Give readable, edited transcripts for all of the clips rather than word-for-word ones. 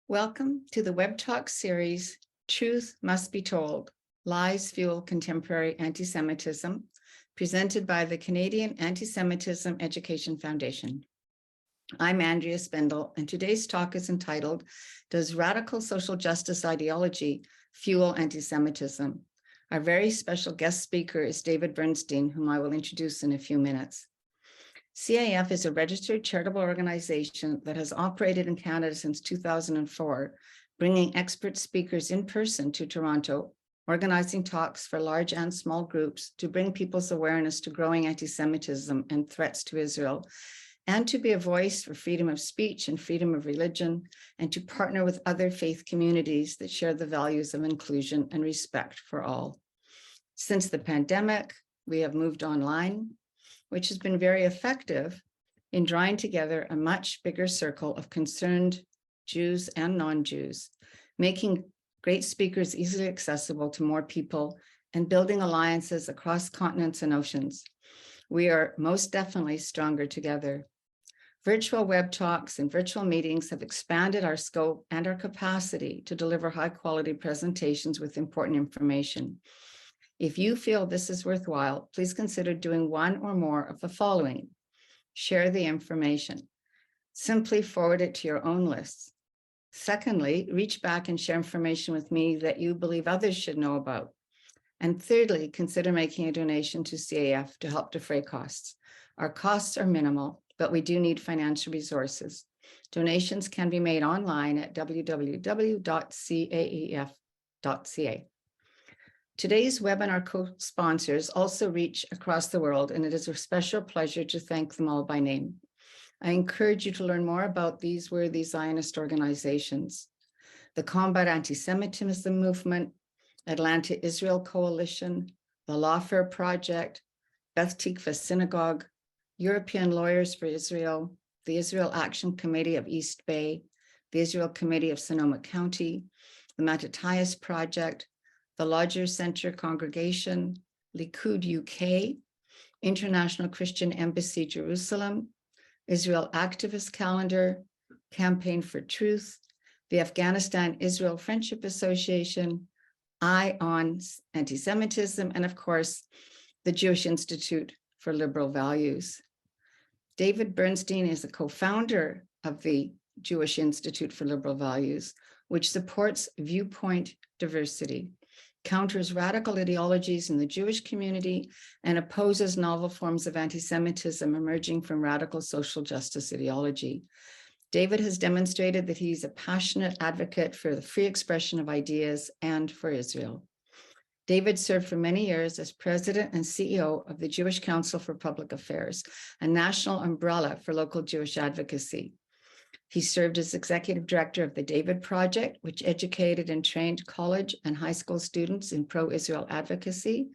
Welcome to the Web Talk series, Truth Must Be Told, Lies Fuel Contemporary Anti-Semitism, presented by the Canadian Anti-Semitism Education Foundation. I'm Andrea Spendle, and today's talk is entitled, Does Radical Social Justice Ideology Fuel Anti-Semitism? Our very special guest speaker is David Bernstein, whom I will introduce in a few minutes. CAEF is a registered charitable organization that has operated in Canada since 2004, bringing expert speakers in person to Toronto, organizing talks for large and small groups to bring people's awareness to growing anti-Semitism and threats to Israel, and to be a voice for freedom of speech and freedom of religion, and to partner with other faith communities that share the values of inclusion and respect for all. Since the pandemic, we have moved online, which has been very effective in drawing together a much bigger circle of concerned Jews and non-Jews, making great speakers easily accessible to more people and building alliances across continents and oceans. We are most definitely stronger together. Virtual web talks and virtual meetings have expanded our scope and our capacity to deliver high-quality presentations with important information. If you feel this is worthwhile, please consider doing one or more of the following. Share the information. Simply forward it to your own lists. Secondly, reach back and share information with me that you believe others should know about. And thirdly, consider making a donation to CAEF to help defray costs. Our costs are minimal, but we do need financial resources. Donations can be made online at www.caef.ca. Today's webinar co-sponsors also reach across the world, and it is a special pleasure to thank them all by name. I encourage you to learn more about these worthy Zionist organizations: the Combat Anti-Semitism Movement, Atlanta Israel Coalition, the Lawfare Project, Beth Tikva Synagogue, European Lawyers for Israel, the Israel Action Committee of East Bay, the Israel Committee of Sonoma County, the Mattathias Project, the Lodger Center Congregation, Likud UK, International Christian Embassy Jerusalem, Israel Activist Calendar, Campaign for Truth, the Afghanistan-Israel Friendship Association, Eye on Anti-Semitism, and of course, the Jewish Institute for Liberal Values. David Bernstein is a co-founder of the Jewish Institute for Liberal Values, which supports viewpoint diversity, counters radical ideologies in the Jewish community, and opposes novel forms of anti-Semitism emerging from radical social justice ideology. David has demonstrated that he's a passionate advocate for the free expression of ideas and for Israel. David served for many years as president and CEO of the Jewish Council for Public Affairs, a national umbrella for local Jewish advocacy. He served as executive director of the David Project, which educated and trained college and high school students in pro-Israel advocacy.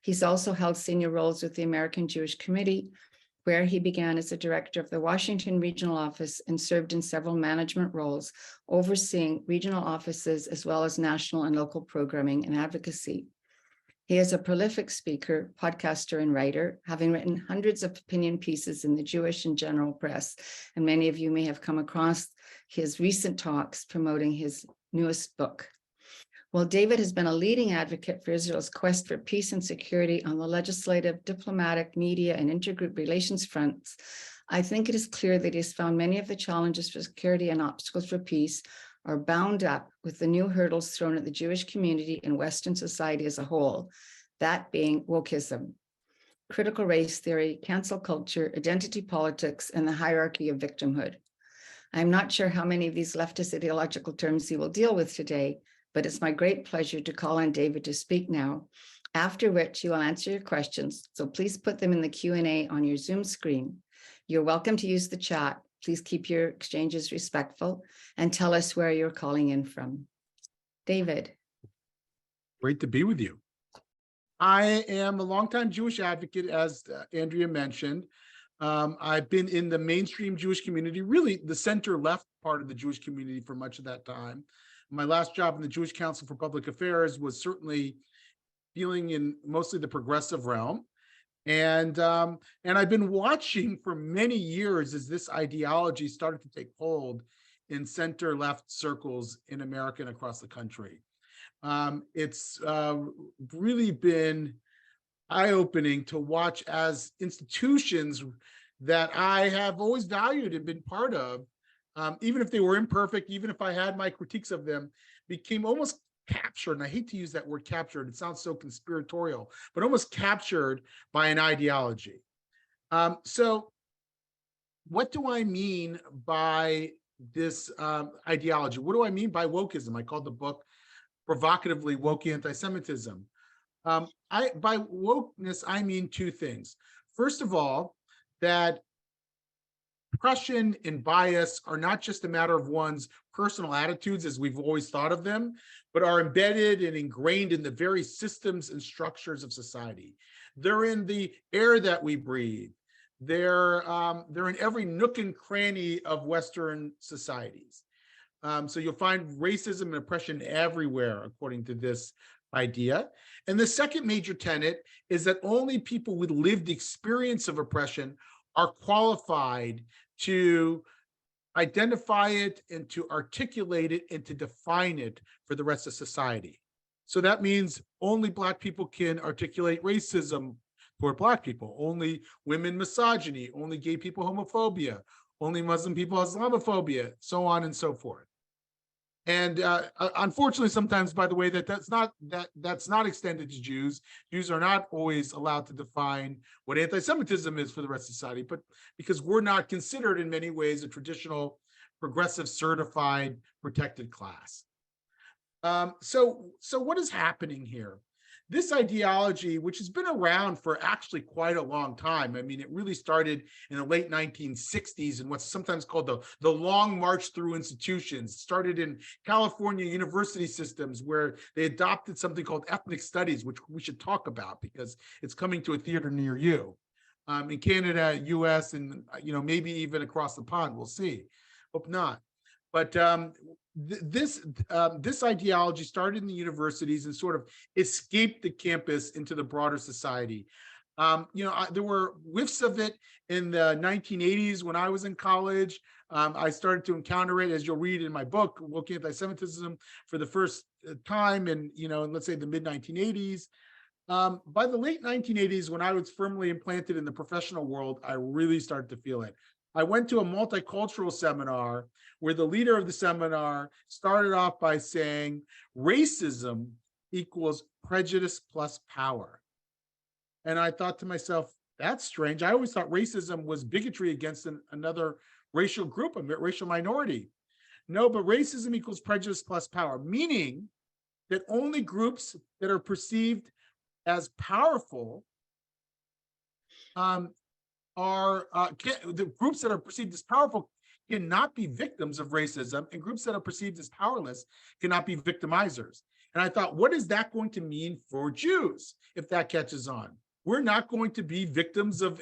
He's also held senior roles with the American Jewish Committee, where he began as a director of the Washington Regional Office and served in several management roles, overseeing regional offices as well as national and local programming and advocacy. He is a prolific speaker, podcaster, and writer, having written hundreds of opinion pieces in the Jewish and general press, and many of you may have come across his recent talks promoting his newest book. While David has been a leading advocate for Israel's quest for peace and security on the legislative, diplomatic, media, and intergroup relations fronts, I think it is clear that he has found many of the challenges for security and obstacles for peace are bound up with the new hurdles thrown at the Jewish community and Western society as a whole, that being wokeism, critical race theory, cancel culture, identity politics, and the hierarchy of victimhood. I'm not sure how many of these leftist ideological terms he will deal with today, but it's my great pleasure to call on David to speak now, after which he will answer your questions, so please put them in the Q&A on your Zoom screen. You're welcome to use the chat. Please keep your exchanges respectful and tell us where you're calling in from. David. Great to be with you. I am a longtime Jewish advocate, as Andrea mentioned. I've been in the mainstream Jewish community, really the center-left part of the Jewish community for much of that time. My last job in the Jewish Council for Public Affairs was certainly dealing in mostly the progressive realm. And I've been watching for many years as this ideology started to take hold in center-left circles in America and across the country. It's really been eye-opening to watch as institutions that I have always valued and been part of, even if they were imperfect, even if I had my critiques of them, became almost captured, and I hate to use that word captured, it sounds so conspiratorial, but almost captured by an ideology. So what do I mean by this ideology? What do I mean by wokeism? I called the book provocatively Woke Antisemitism. By wokeness, I mean two things. First of all, that oppression and bias are not just a matter of one's personal attitudes as we've always thought of them, but are embedded and ingrained in the very systems and structures of society. They're in the air that we breathe. They're in every nook and cranny of Western societies. So you'll find racism and oppression everywhere, according to this idea. And the second major tenet is that only people with lived experience of oppression are qualified to identify it and to articulate it and to define it for the rest of society. So that means only Black people can articulate racism toward Black people, only women misogyny, only gay people homophobia, only Muslim people Islamophobia, so on and so forth. And unfortunately, sometimes, by the way, that's not extended to Jews. Jews are not always allowed to define what anti-Semitism is for the rest of society, but because we're not considered in many ways a traditional progressive certified protected class. So what is happening here? This ideology, which has been around for actually quite a long time. I mean, it really started in the late 1960s in what's sometimes called the long march through institutions. It started in California university systems where they adopted something called ethnic studies, which we should talk about because it's coming to a theater near you. In Canada, US, and maybe even across the pond, we'll see. Hope not. But this ideology started in the universities and sort of escaped the campus into the broader society. There were whiffs of it in the 1980s when I was in college. I started to encounter it, as you'll read in my book, Woke Antisemitism, for the first time in, let's say the mid 1980s. By the late 1980s, when I was firmly implanted in the professional world, I really started to feel it. I went to a multicultural seminar where the leader of the seminar started off by saying, racism equals prejudice plus power. And I thought to myself, that's strange. I always thought racism was bigotry against another racial group, a racial minority. No, but racism equals prejudice plus power, meaning that only groups that are perceived as powerful the groups that are perceived as powerful cannot be victims of racism, and groups that are perceived as powerless cannot be victimizers. And I thought, what is that going to mean for Jews if that catches on? We're not going to be victims of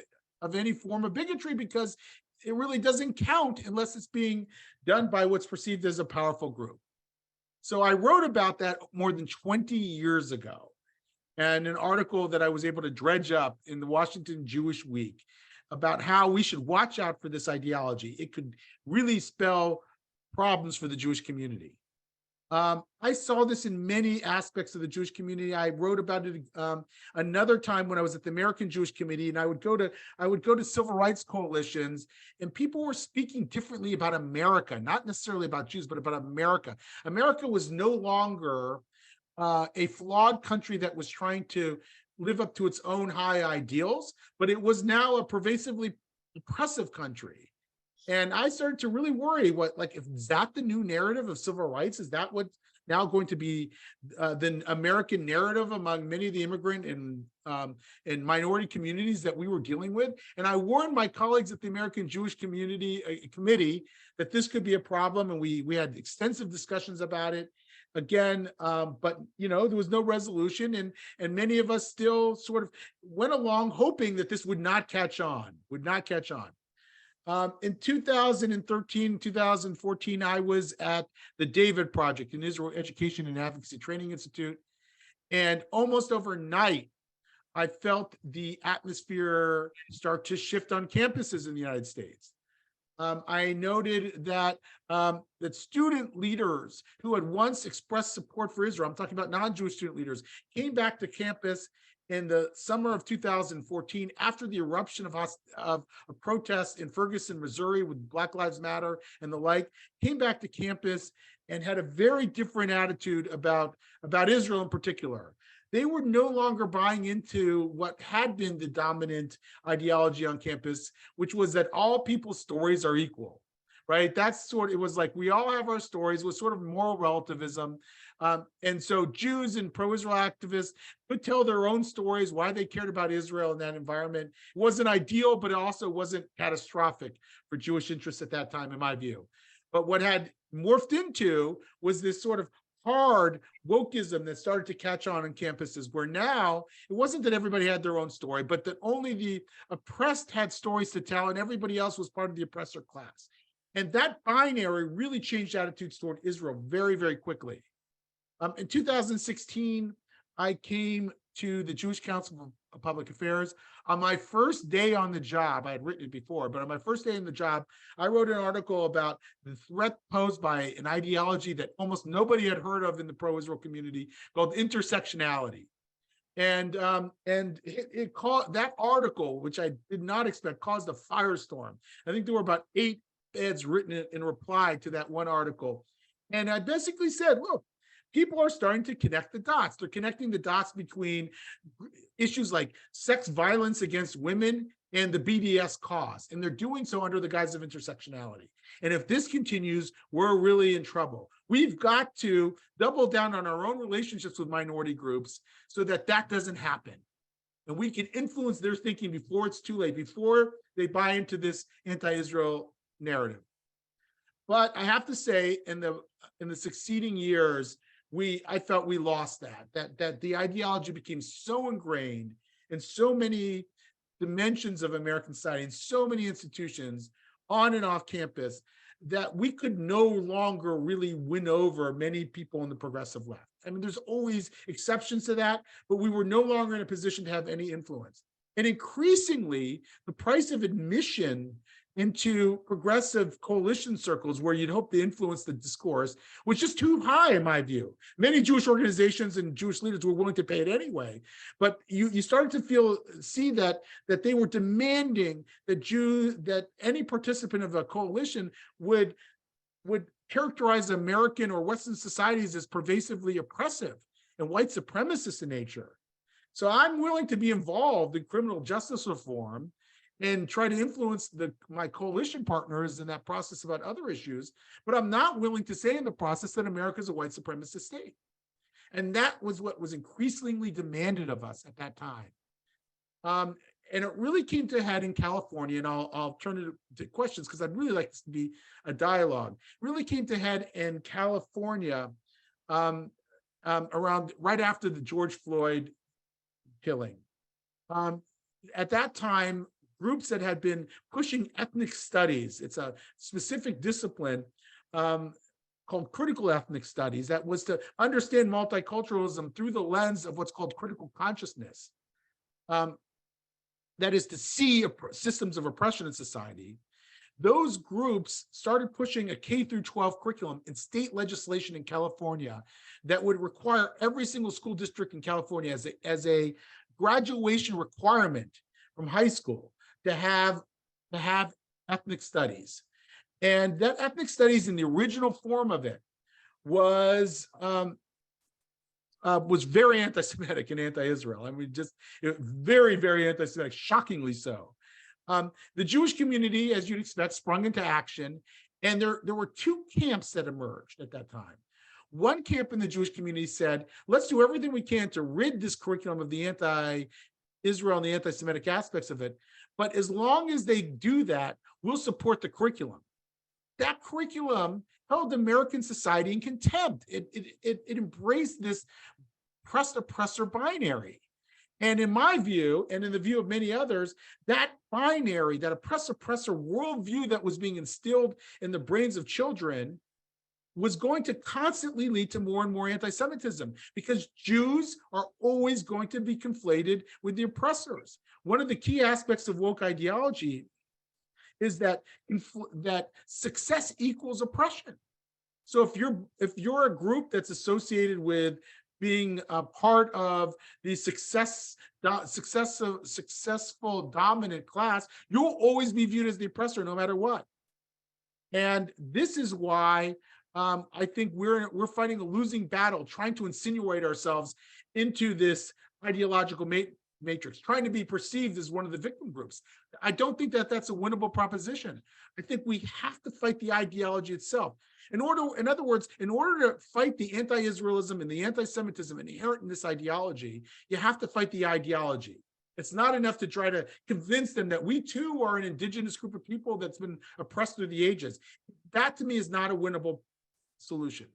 any form of bigotry because it really doesn't count unless it's being done by what's perceived as a powerful group. So I wrote about that more than 20 years ago, and an article that I was able to dredge up in the Washington Jewish Week about how we should watch out for this ideology. It could really spell problems for the Jewish community. I saw this in many aspects of the Jewish community. I wrote about it another time when I was at the American Jewish Committee, and I would go to civil rights coalitions, and people were speaking differently about America, not necessarily about Jews, but about America. America was no longer a flawed country that was trying to live up to its own high ideals, but it was now a pervasively oppressive country. And I started to really worry, is that the new narrative of civil rights? Is that what's now going to be the American narrative among many of the immigrant and minority communities that we were dealing with? And I warned my colleagues at the American Jewish Committee that this could be a problem, and we had extensive discussions about it. Again, but there was no resolution, and many of us still sort of went along hoping that this would not catch on. In 2013, 2014, I was at the David Project, an Israel Education and Advocacy Training Institute, and almost overnight, I felt the atmosphere start to shift on campuses in the United States. I noted that that student leaders who had once expressed support for Israel, I'm talking about non-Jewish student leaders, came back to campus in the summer of 2014 after the eruption of protests in Ferguson, Missouri with Black Lives Matter and the like, came back to campus and had a very different attitude about Israel in particular. They were no longer buying into what had been the dominant ideology on campus, which was that all people's stories are equal, right? That's sort of, it was like, we all have our stories. It was sort of moral relativism. And so Jews and pro-Israel activists could tell their own stories, why they cared about Israel in that environment. It wasn't ideal, but it also wasn't catastrophic for Jewish interests at that time, in my view. But what had morphed into was this sort of hard wokeism that started to catch on campuses, where now it wasn't that everybody had their own story, but that only the oppressed had stories to tell and everybody else was part of the oppressor class. And that binary really changed attitudes toward Israel very, very quickly. In 2016, I came to the Jewish Council of Public Affairs. On my first day on the job, I had written it before, but on my first day on the job, I wrote an article about the threat posed by an ideology that almost nobody had heard of in the pro-Israel community called intersectionality. And it called, that article, which I did not expect, caused a firestorm. I think there were about 8 ads written in reply to that one article. And I basically said, look, people are starting to connect the dots. They're connecting the dots between issues like sex violence against women and the BDS cause. And they're doing so under the guise of intersectionality. And if this continues, we're really in trouble. We've got to double down on our own relationships with minority groups so that that doesn't happen. And we can influence their thinking before it's too late, before they buy into this anti-Israel narrative. But I have to say, in the succeeding years, I felt we lost that the ideology became so ingrained in so many dimensions of American society, in so many institutions on and off campus, that we could no longer really win over many people in the progressive left. I mean, there's always exceptions to that, but we were no longer in a position to have any influence. And increasingly, the price of admission into progressive coalition circles where you'd hope to influence the discourse was just too high, in my view. Many Jewish organizations and Jewish leaders were willing to pay it anyway, but you started to see that they were demanding that any participant of a coalition would characterize American or Western societies as pervasively oppressive and white supremacist in nature. So I'm willing to be involved in criminal justice reform and try to influence my coalition partners in that process about other issues, but I'm not willing to say in the process that America is a white supremacist state. And that was what was increasingly demanded of us at that time. And it really came to a head in California, and I'll turn it to questions because I'd really like this to be a dialogue. It really came to head in California around right after the George Floyd killing. At that time, groups that had been pushing ethnic studies, it's a specific discipline called critical ethnic studies that was to understand multiculturalism through the lens of what's called critical consciousness. That is to see systems of oppression in society. Those groups started pushing a K-12 curriculum in state legislation in California that would require every single school district in California as a graduation requirement from high school to have ethnic studies. And that ethnic studies in the original form of it was very anti-Semitic and anti-Israel. I mean, just very, very anti-Semitic, shockingly so. The Jewish community, as you'd expect, sprung into action. And there were 2 camps that emerged at that time. One camp in the Jewish community said, let's do everything we can to rid this curriculum of the anti-Israel and the anti-Semitic aspects of it. But as long as they do that, we'll support the curriculum. That curriculum held American society in contempt. It embraced this oppressor binary. And in my view, and in the view of many others, that binary, that oppressor worldview that was being instilled in the brains of children was going to constantly lead to more and more anti-Semitism, because Jews are always going to be conflated with the oppressors. One of the key aspects of woke ideology is that that success equals oppression. So if you're a group that's associated with being a part of the successful dominant class, you'll always be viewed as the oppressor no matter what. And this is why I think we're fighting a losing battle, trying to insinuate ourselves into this ideological matrix, trying to be perceived as one of the victim groups. I don't think that that's a winnable proposition. I think we have to fight the ideology itself. In other words, in order to fight the anti-Israelism and the anti-Semitism inherent in this ideology, you have to fight the ideology. It's not enough to try to convince them that we too are an indigenous group of people that's been oppressed through the ages. That to me is not a winnable solution.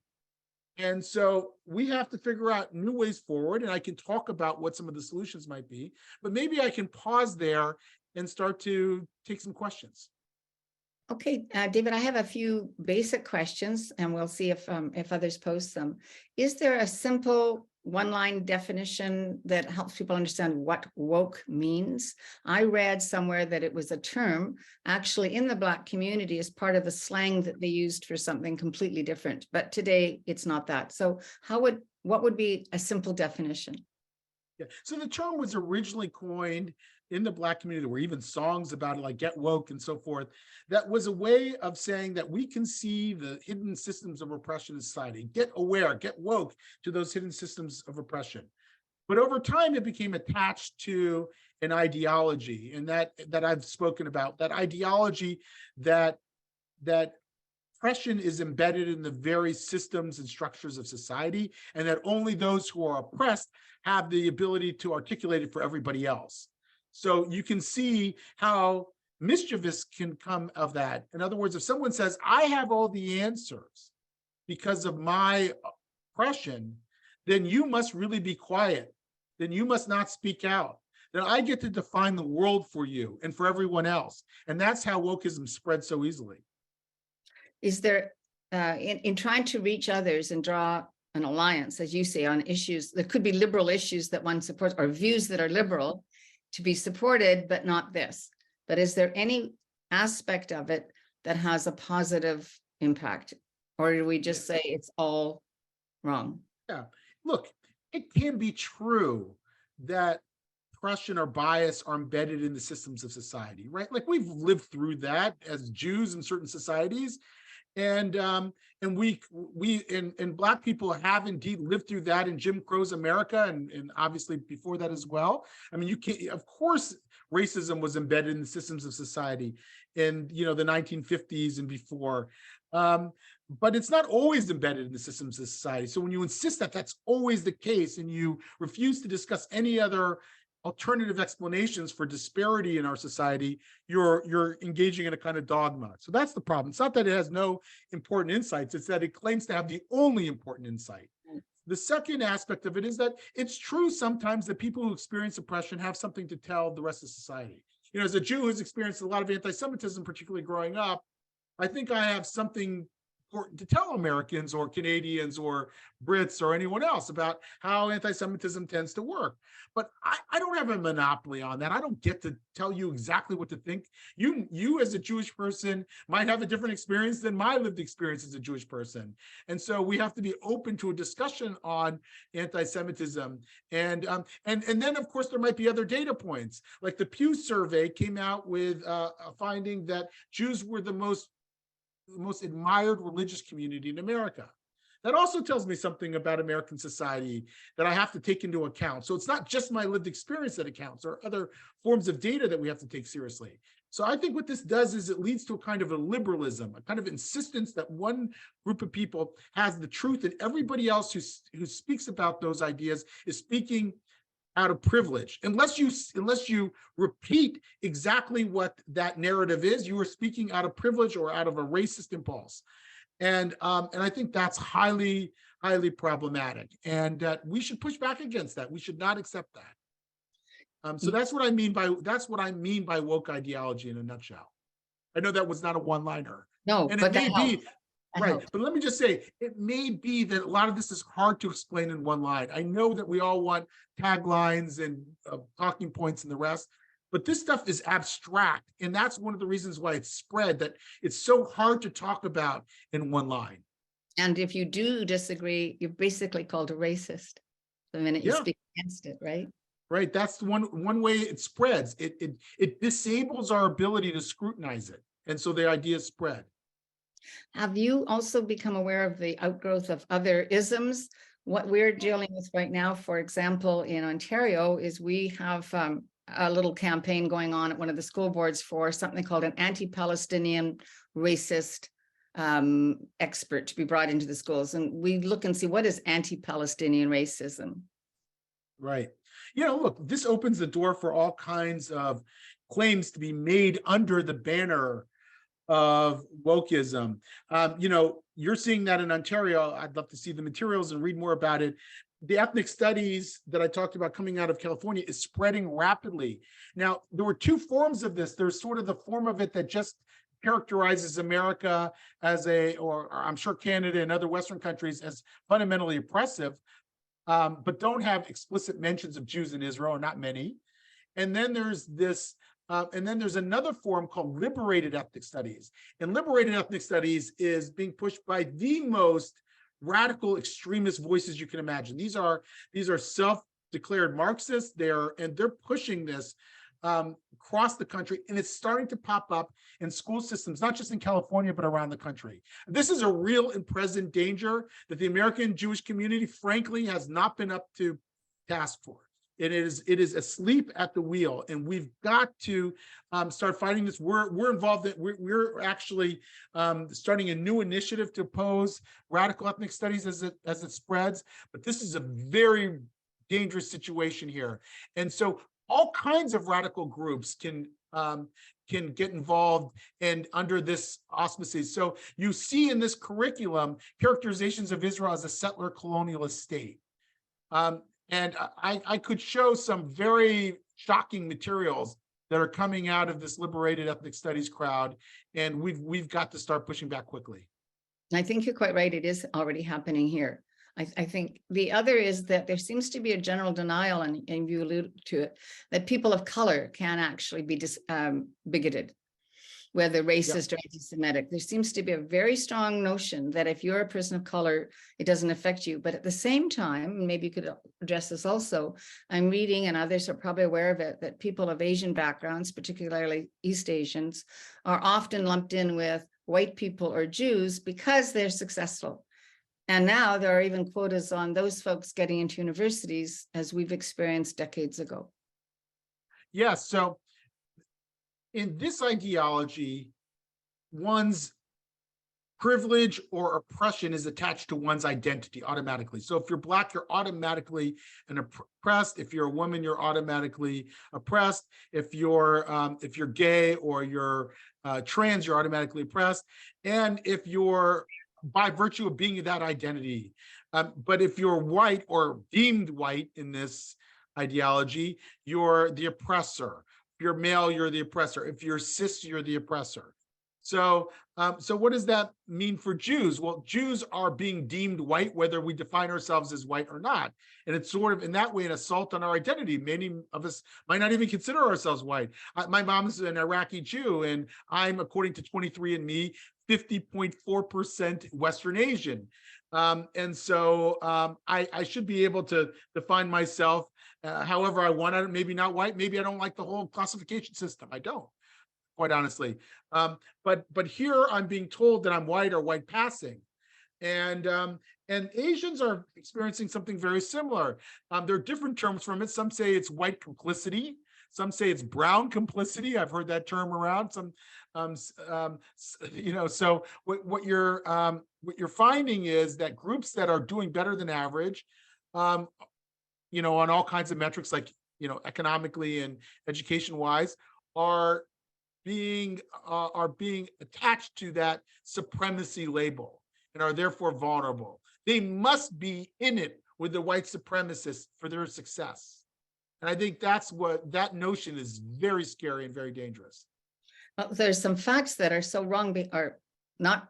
And so we have to figure out new ways forward, and I can talk about what some of the solutions might be, but maybe I can pause there and start to take some questions. Okay, David, I have a few basic questions, and we'll see if others post them. Is there a simple one-line definition that helps people understand what woke means? I read somewhere that it was a term actually in the Black community as part of a slang that they used for something completely different, but today it's not that. So what would be a simple definition? Yeah. So the term was originally coined in the Black community. There were even songs about it, like Get Woke and so forth. That was a way of saying that we can see the hidden systems of oppression in society. Get aware, get woke to those hidden systems of oppression. But over time, it became attached to an ideology, and that I've spoken about, that ideology that oppression is embedded in the very systems and structures of society, and that only those who are oppressed have the ability to articulate it for everybody else. So you can see how mischievous can come of that. In other words, if someone says, I have all the answers because of my oppression, then you must really be quiet. Then you must not speak out. Then I get to define the world for you and for everyone else. And that's how wokeism spreads so easily. Is there, in trying to reach others and draw an alliance, as you say, on issues, there could be liberal issues that one supports or views that are liberal to be supported, but not this. But is there any aspect of it that has a positive impact? Or do we just say it's all wrong? Yeah, look, it can be true that oppression or bias are embedded in the systems of society, right? Like we've lived through that as Jews in certain societies. And we Black people have indeed lived through that in Jim Crow's America, and obviously before that as well. I mean, you can't, of course, racism was embedded in the systems of society in the 1950s and before. But it's not always embedded in the systems of society. So when you insist that that's always the case, and you refuse to discuss any other alternative explanations for disparity in our society, you're engaging in a kind of dogma. So that's the problem. It's not that it has no important insights, it's that it claims to have the only important insight. The second aspect of it is that it's true sometimes that people who experience oppression have something to tell the rest of society. As a Jew who's experienced a lot of anti-Semitism, particularly growing up, I think I have something important to tell Americans or Canadians or Brits or anyone else about how anti-Semitism tends to work. But I don't have a monopoly on that. I don't get to tell you exactly what to think. You as a Jewish person might have a different experience than my lived experience as a Jewish person. And so we have to be open to a discussion on anti-Semitism. And then, of course, there might be other data points. Like the Pew survey came out with a finding that Jews were the most admired religious community in America. That also tells me something about American society that I have to take into account. So it's not just my lived experience that accounts, or other forms of data that we have to take seriously. So I think what this does is it leads to a kind of a liberalism, a kind of insistence that one group of people has the truth, and everybody else who speaks about those ideas is speaking out of privilege. Unless you repeat exactly what that narrative is, you are speaking out of privilege or out of a racist impulse. And I think that's highly, highly problematic, and that we should push back against that. We should not accept that. So that's what I mean by woke ideology in a nutshell. I know that was not a one-liner. No, and but it may be right. But let me just say, it may be that a lot of this is hard to explain in one line. I know that we all want taglines and talking points and the rest, But this stuff is abstract. And that's one of the reasons why it's spread, that it's so hard to talk about in one line. And if you do disagree, you're basically called a racist the minute you Yeah. speak against it, right? Right. That's the one way it spreads. It disables our ability to scrutinize it. And so the ideas spread. Have you also become aware of the outgrowth of other isms? What we're dealing with right now, for example, in Ontario, is we have a little campaign going on at one of the school boards for something called an anti-Palestinian racist expert to be brought into the schools. And we look and see, what is anti-Palestinian racism? Right. You know, look, this opens the door for all kinds of claims to be made under the banner of wokeism. You know, you're seeing that in Ontario. I'd love to see the materials and read more about it. The ethnic studies that I talked about coming out of California is spreading rapidly. Now, there were two forms of this. There's sort of the form of it that just characterizes America as or I'm sure Canada and other Western countries as fundamentally oppressive, but don't have explicit mentions of Jews in Israel, or not many. And then there's this, and then there's another form called liberated ethnic studies. And liberated ethnic studies is being pushed by the most radical extremist voices you can imagine. These are self-declared Marxists. They're pushing this across the country, and it's starting to pop up in school systems, not just in California, but around the country. This is a real and present danger that the American Jewish community, frankly, has not been up to task for. It is asleep at the wheel, and we've got to start fighting this. We're involved. We're actually starting a new initiative to oppose radical ethnic studies as it spreads. But this is a very dangerous situation here, and so all kinds of radical groups can get involved and under this auspices. So you see in this curriculum characterizations of Israel as a settler colonialist state. And I could show some very shocking materials that are coming out of this liberated ethnic studies crowd, and we've got to start pushing back quickly. I think you're quite right. It is already happening here. I think the other is that there seems to be a general denial, and you alluded to it, that people of color can actually be bigoted, whether racist or anti-Semitic. There seems to be a very strong notion that if you're a person of color, it doesn't affect you. But at the same time, and maybe you could address this also, I'm reading, and others are probably aware of it, that people of Asian backgrounds, particularly East Asians, are often lumped in with white people or Jews because they're successful. And now there are even quotas on those folks getting into universities, as we've experienced decades ago. Yes. So in this ideology, one's privilege or oppression is attached to one's identity automatically. So if you're Black, you're automatically an oppressed. If you're a woman, you're automatically oppressed. If you're gay or you're trans, you're automatically oppressed. And if you're by virtue of being that identity. But if you're white or deemed white in this ideology, you're the oppressor. If you're male, you're the oppressor. If you're cis, you're the oppressor. So what does that mean for Jews? Well, Jews are being deemed white, whether we define ourselves as white or not. And it's sort of in that way an assault on our identity. Many of us might not even consider ourselves white. My mom's an Iraqi Jew, and I'm, according to 23andMe, 50.4% Western Asian. And so I should be able to define myself however I want. Maybe not white. Maybe I don't like the whole classification system. I don't, quite honestly. But here I'm being told that I'm white or white passing. And Asians are experiencing something very similar. There are different terms from it. Some say it's white complicity. Some say it's brown complicity. I've heard that term around. Some, so what you're finding is that groups that are doing better than average, on all kinds of metrics, like economically and education wise, are being attached to that supremacy label and are therefore vulnerable. They must be in it with the white supremacists for their success. And I think that notion is very scary and very dangerous. Well, there's some facts that are so wrong, or not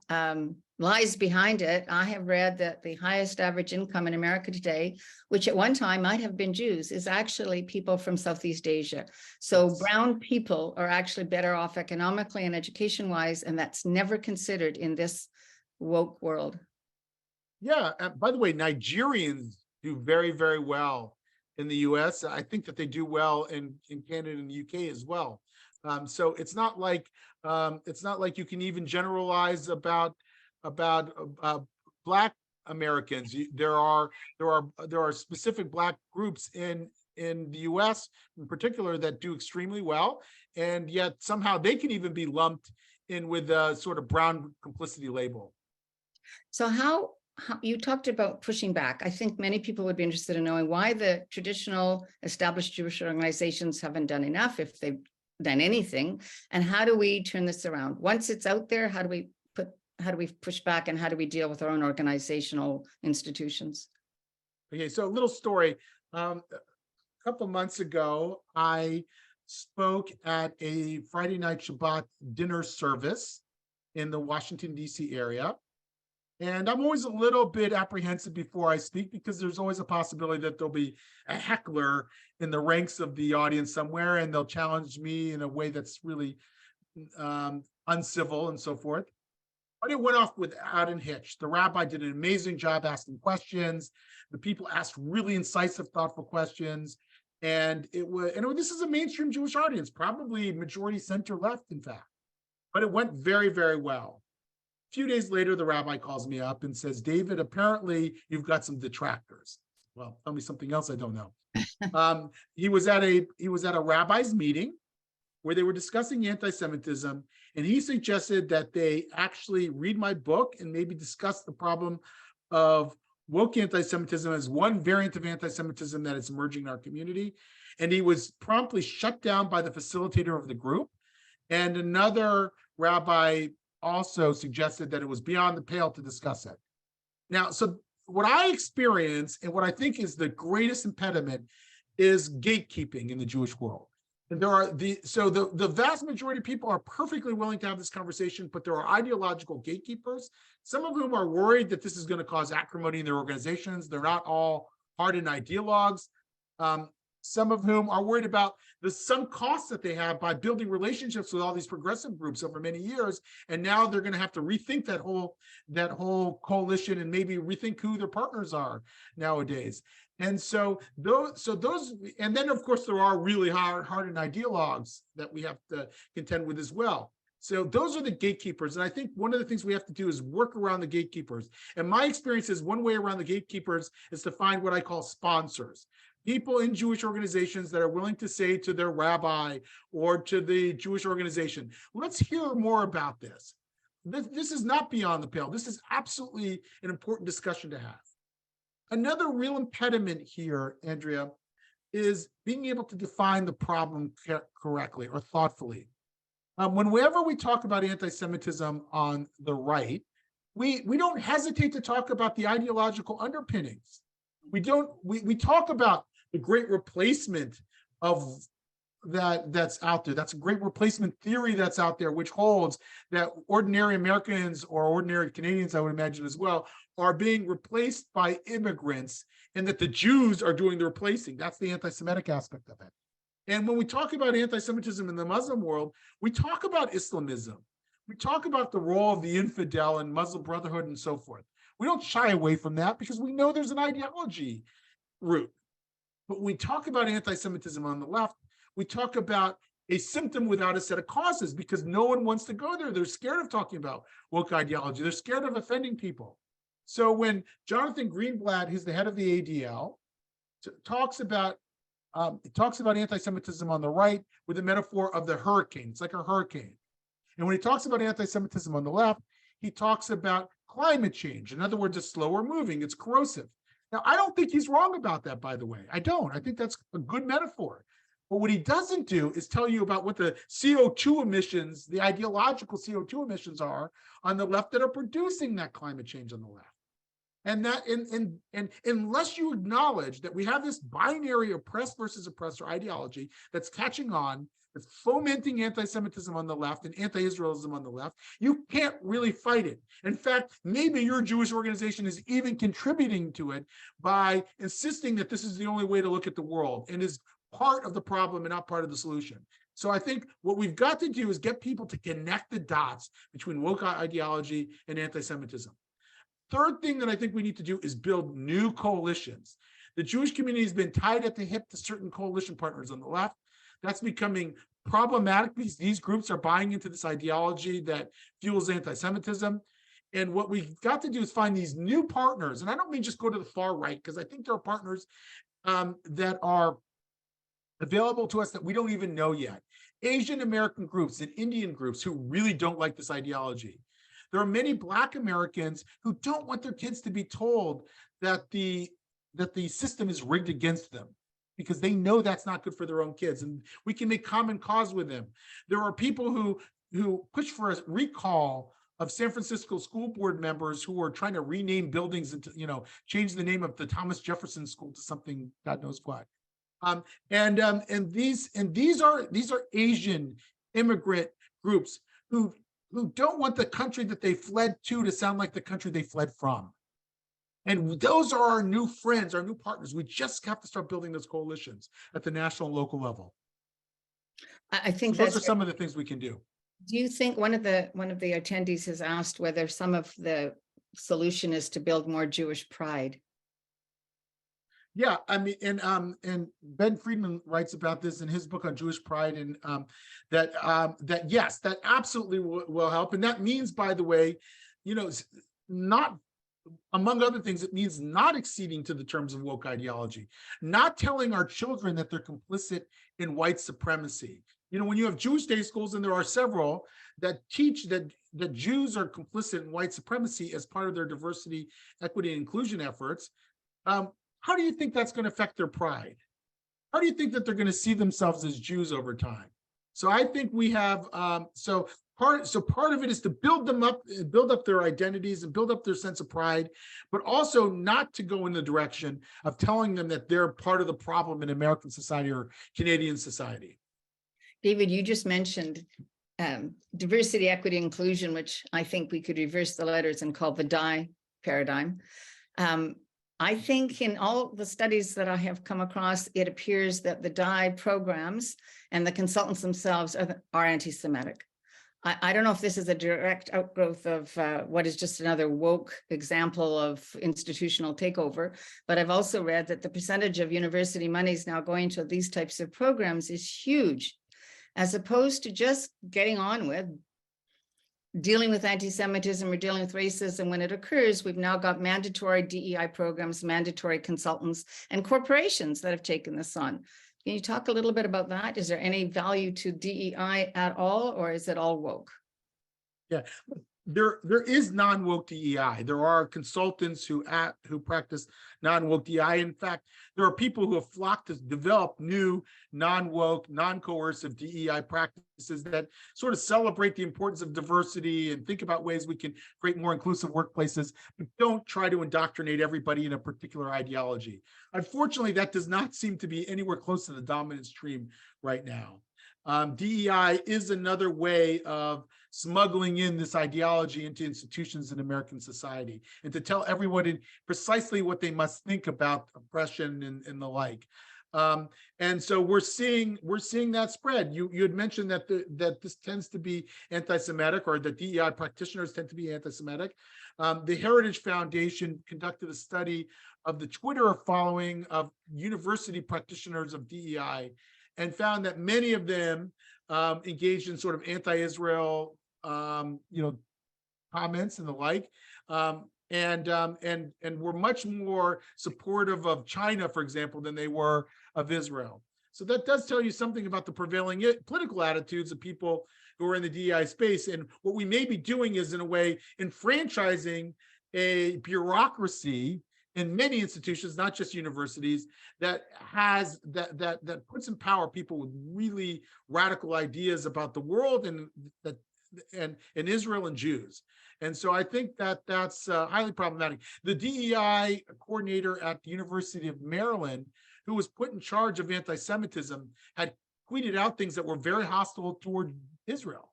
lies behind it. I have read that the highest average income in America today, which at one time might have been Jews, is actually people from Southeast Asia. So Yes. brown people are actually better off economically and education-wise, and that's never considered in this woke world. Yeah. By the way, Nigerians do very, very well in the US. I think that they do well in Canada and the UK as well. So it's not like you can even generalize about Black Americans. There are specific Black groups in the US in particular that do extremely well, and yet somehow they can even be lumped in with a sort of brown complicity label. So how you talked about pushing back. I think many people would be interested in knowing why the traditional established Jewish organizations haven't done enough, if they've done anything, and how do we turn this around? Once it's out there, how do we push back, and how do we deal with our own organizational institutions? Okay, so a little story. A couple months ago, I spoke at a Friday night Shabbat dinner service in the Washington, D.C. area. And I'm always a little bit apprehensive before I speak, because there's always a possibility that there'll be a heckler in the ranks of the audience somewhere, and they'll challenge me in a way that's really uncivil and so forth. But it went off without a hitch. The rabbi did an amazing job asking questions. The people asked really incisive, thoughtful questions. And this is a mainstream Jewish audience, probably majority center left, in fact. But it went very, very well. A few days later, the rabbi calls me up and says, David, apparently you've got some detractors. Well, tell me something else I don't know. He was at a rabbi's meeting where they were discussing anti-Semitism, and he suggested that they actually read my book and maybe discuss the problem of woke anti-Semitism as one variant of anti-Semitism that is emerging in our community. And he was promptly shut down by the facilitator of the group. And another rabbi also suggested that it was beyond the pale to discuss it. Now, so what I experience, and what I think is the greatest impediment, is gatekeeping in the Jewish world. And the vast majority of people are perfectly willing to have this conversation, but there are ideological gatekeepers, some of whom are worried that this is going to cause acrimony in their organizations. They're not all hardened ideologues. Some of whom are worried about the sunk costs that they have by building relationships with all these progressive groups over many years, and now they're going to have to rethink that whole coalition and maybe rethink who their partners are nowadays. And so those, and then of course there are really hardened ideologues that we have to contend with as well. So those are the gatekeepers. And I think one of the things we have to do is work around the gatekeepers. And my experience is one way around the gatekeepers is to find what I call sponsors. People in Jewish organizations that are willing to say to their rabbi or to the Jewish organization, let's hear more about this. This is not beyond the pale. This is absolutely an important discussion to have. Another real impediment here, Andrea, is being able to define the problem correctly or thoughtfully. Whenever we talk about anti-Semitism on the right, we don't hesitate to talk about the ideological underpinnings. We talk about the great replacement of that's out there. That's a great replacement theory that's out there, which holds that ordinary Americans or ordinary Canadians, I would imagine as well, are being replaced by immigrants, and that the Jews are doing the replacing. That's the anti-Semitic aspect of it. And when we talk about anti-Semitism in the Muslim world, we talk about Islamism. We talk about the role of the infidel and Muslim Brotherhood and so forth. We don't shy away from that because we know there's an ideology root. But when we talk about anti-Semitism on the left, we talk about a symptom without a set of causes because no one wants to go there. They're scared of talking about woke ideology. They're scared of offending people. So when Jonathan Greenblatt, who's the head of the ADL, talks about anti-Semitism on the right with the metaphor of the hurricane, it's like a hurricane. And when he talks about anti-Semitism on the left, he talks about climate change. In other words, it's slower moving, it's corrosive. Now, I don't think he's wrong about that, by the way. I don't. I think that's a good metaphor. But what he doesn't do is tell you about what the CO2 emissions, the ideological CO2 emissions are on the left that are producing that climate change on the left. And that, and unless you acknowledge that we have this binary oppressed versus oppressor ideology that's catching on, that's fomenting anti-Semitism on the left and anti-Israelism on the left, you can't really fight it. In fact, maybe your Jewish organization is even contributing to it by insisting that this is the only way to look at the world and is part of the problem and not part of the solution. So I think what we've got to do is get people to connect the dots between woke ideology and anti-Semitism. Third thing that I think we need to do is build new coalitions. The Jewish community has been tied at the hip to certain coalition partners on the left. That's becoming problematic because these groups are buying into this ideology that fuels anti-Semitism. And what we've got to do is find these new partners. And I don't mean just go to the far right, because I think there are partners that are available to us that we don't even know yet. Asian American groups and Indian groups who really don't like this ideology. There are many Black Americans who don't want their kids to be told that the system is rigged against them, because they know that's not good for their own kids, and we can make common cause with them. There are people who push for a recall of San Francisco school board members who are trying to rename buildings and change the name of the Thomas Jefferson School to something God knows what. These are Asian immigrant groups who don't want the country that they fled to sound like the country they fled from. And those are our new friends, our new partners. We just have to start building those coalitions at the national and local level. I think so those are some of the things we can do. Do you think one of the attendees has asked whether some of the solution is to build more Jewish pride? Yeah, I mean, and Ben Friedman writes about this in his book on Jewish pride, and that yes, that absolutely will help. And that means, by the way, not, among other things, it means not acceding to the terms of woke ideology, not telling our children that they're complicit in white supremacy. When you have Jewish day schools, and there are several that teach that Jews are complicit in white supremacy as part of their diversity, equity, and inclusion efforts, how do you think that's going to affect their pride? How do you think that they're going to see themselves as Jews over time? So I think we have, part of it is to build them up, build up their identities and build up their sense of pride, but also not to go in the direction of telling them that they're part of the problem in American society or Canadian society. David, you just mentioned diversity, equity, inclusion, which I think we could reverse the letters and call the DIE paradigm. I think in all the studies that I have come across, it appears that the DIE programs and the consultants themselves are anti-Semitic. I don't know if this is a direct outgrowth of what is just another woke example of institutional takeover, but I've also read that the percentage of university monies now going to these types of programs is huge, as opposed to just getting on with dealing with anti-Semitism or dealing with racism when it occurs. We've now got mandatory DEI programs, mandatory consultants, and corporations that have taken this on. Can you talk a little bit about that? Is there any value to DEI at all, or is it all woke? Yeah, there is non-woke DEI. There are consultants who practice non-woke DEI. In fact, there are people who have flocked to develop new non-woke, non-coercive DEI practices that sort of celebrate the importance of diversity and think about ways we can create more inclusive workplaces, but don't try to indoctrinate everybody in a particular ideology. Unfortunately, that does not seem to be anywhere close to the dominant stream right now. DEI is another way of smuggling in this ideology into institutions in American society and to tell everyone precisely what they must think about oppression and the like. And so we're seeing that spread. You had mentioned that this tends to be anti-Semitic, or that DEI practitioners tend to be anti-Semitic. The Heritage Foundation conducted a study of the Twitter following of university practitioners of DEI, and found that many of them engaged in sort of anti-Israel, comments and the like, and were much more supportive of China, for example, than they were of Israel. So that does tell you something about the prevailing political attitudes of people who are in the DEI space. And what we may be doing is, in a way, enfranchising a bureaucracy in many institutions, not just universities, that puts in power people with really radical ideas about the world and Israel and Jews. And so I think that's highly problematic. The DEI coordinator at the University of Maryland, who was put in charge of anti-Semitism, had tweeted out things that were very hostile toward Israel.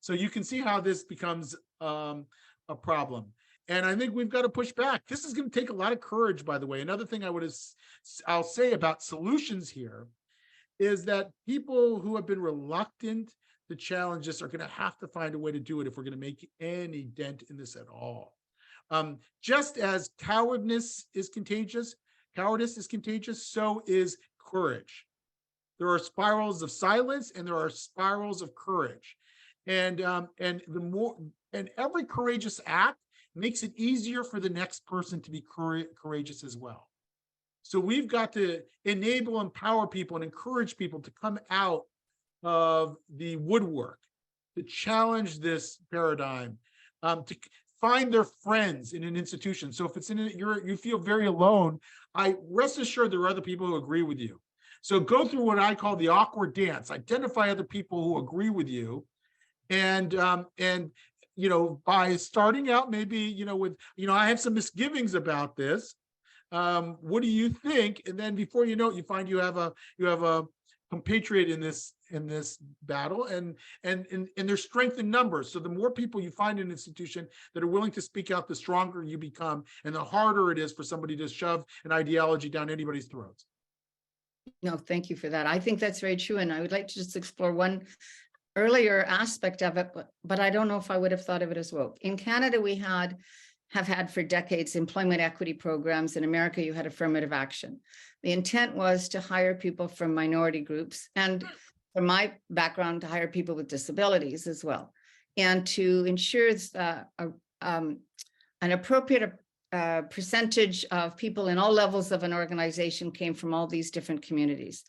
So you can see how this becomes a problem. And I think we've got to push back. This is going to take a lot of courage, by the way. Another thing I'll say about solutions here is that people who have been reluctant to challenge this are going to have to find a way to do it if we're going to make any dent in this at all. Just as cowardice is contagious, so is courage. There are spirals of silence and there are spirals of courage. And every courageous act makes it easier for the next person to be courageous as well. So we've got to enable, empower people and encourage people to come out of the woodwork, to challenge this paradigm, to find their friends in an institution. So if it's you feel very alone, I rest assured there are other people who agree with you. So go through what I call the awkward dance. Identify other people who agree with you, and by starting out maybe with I have some misgivings about this. What do you think? And then before you know it, you find you have a compatriot in this battle, and there's strength in numbers. So the more people you find in an institution that are willing to speak out, the stronger you become, and the harder it is for somebody to shove an ideology down anybody's throats. No, thank you for that. I think that's very true. And I would like to just explore one earlier aspect of it, but I don't know if I would have thought of it as woke. In Canada, we have had for decades employment equity programs. In America, you had affirmative action. The intent was to hire people from minority groups, and from my background, to hire people with disabilities as well, and to ensure that an appropriate percentage of people in all levels of an organization came from all these different communities.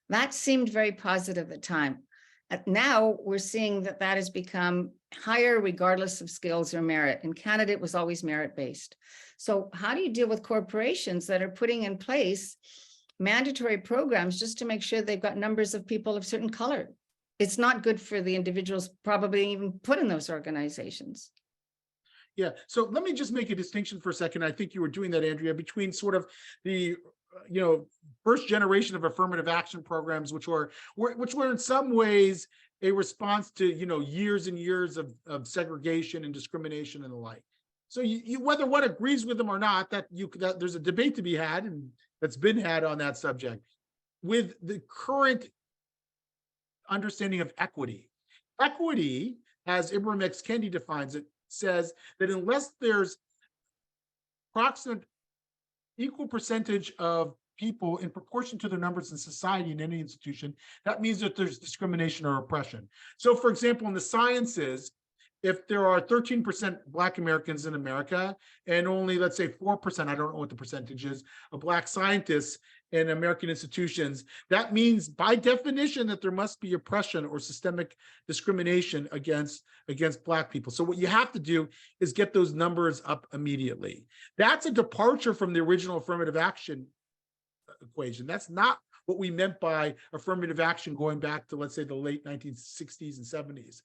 That seemed very positive at the time. Now we're seeing that has become higher regardless of skills or merit. In Canada, it was always merit-based. So how do you deal with corporations that are putting in place mandatory programs just to make sure they've got numbers of people of certain color? It's not good for the individuals probably even put in those organizations. Yeah, so let me just make a distinction for a second. I think you were doing that, Andrea, between sort of the first generation of affirmative action programs, which were in some ways a response to years and years of segregation and discrimination and the like. So you whether one agrees with them or not, that there's a debate to be had, and that's been had on that subject. With the current understanding of equity, as Ibram X. Kendi defines it, says that unless there's approximate equal percentage of people in proportion to their numbers in society in any institution, that means that there's discrimination or oppression. So for example, in the sciences, if there are 13% Black Americans in America and only, let's say 4%, I don't know what the percentage is, of Black scientists in American institutions, that means by definition that there must be oppression or systemic discrimination against Black people. So what you have to do is get those numbers up immediately. That's a departure from the original affirmative action equation. That's not what we meant by affirmative action going back to, let's say, the late 1960s and 70s.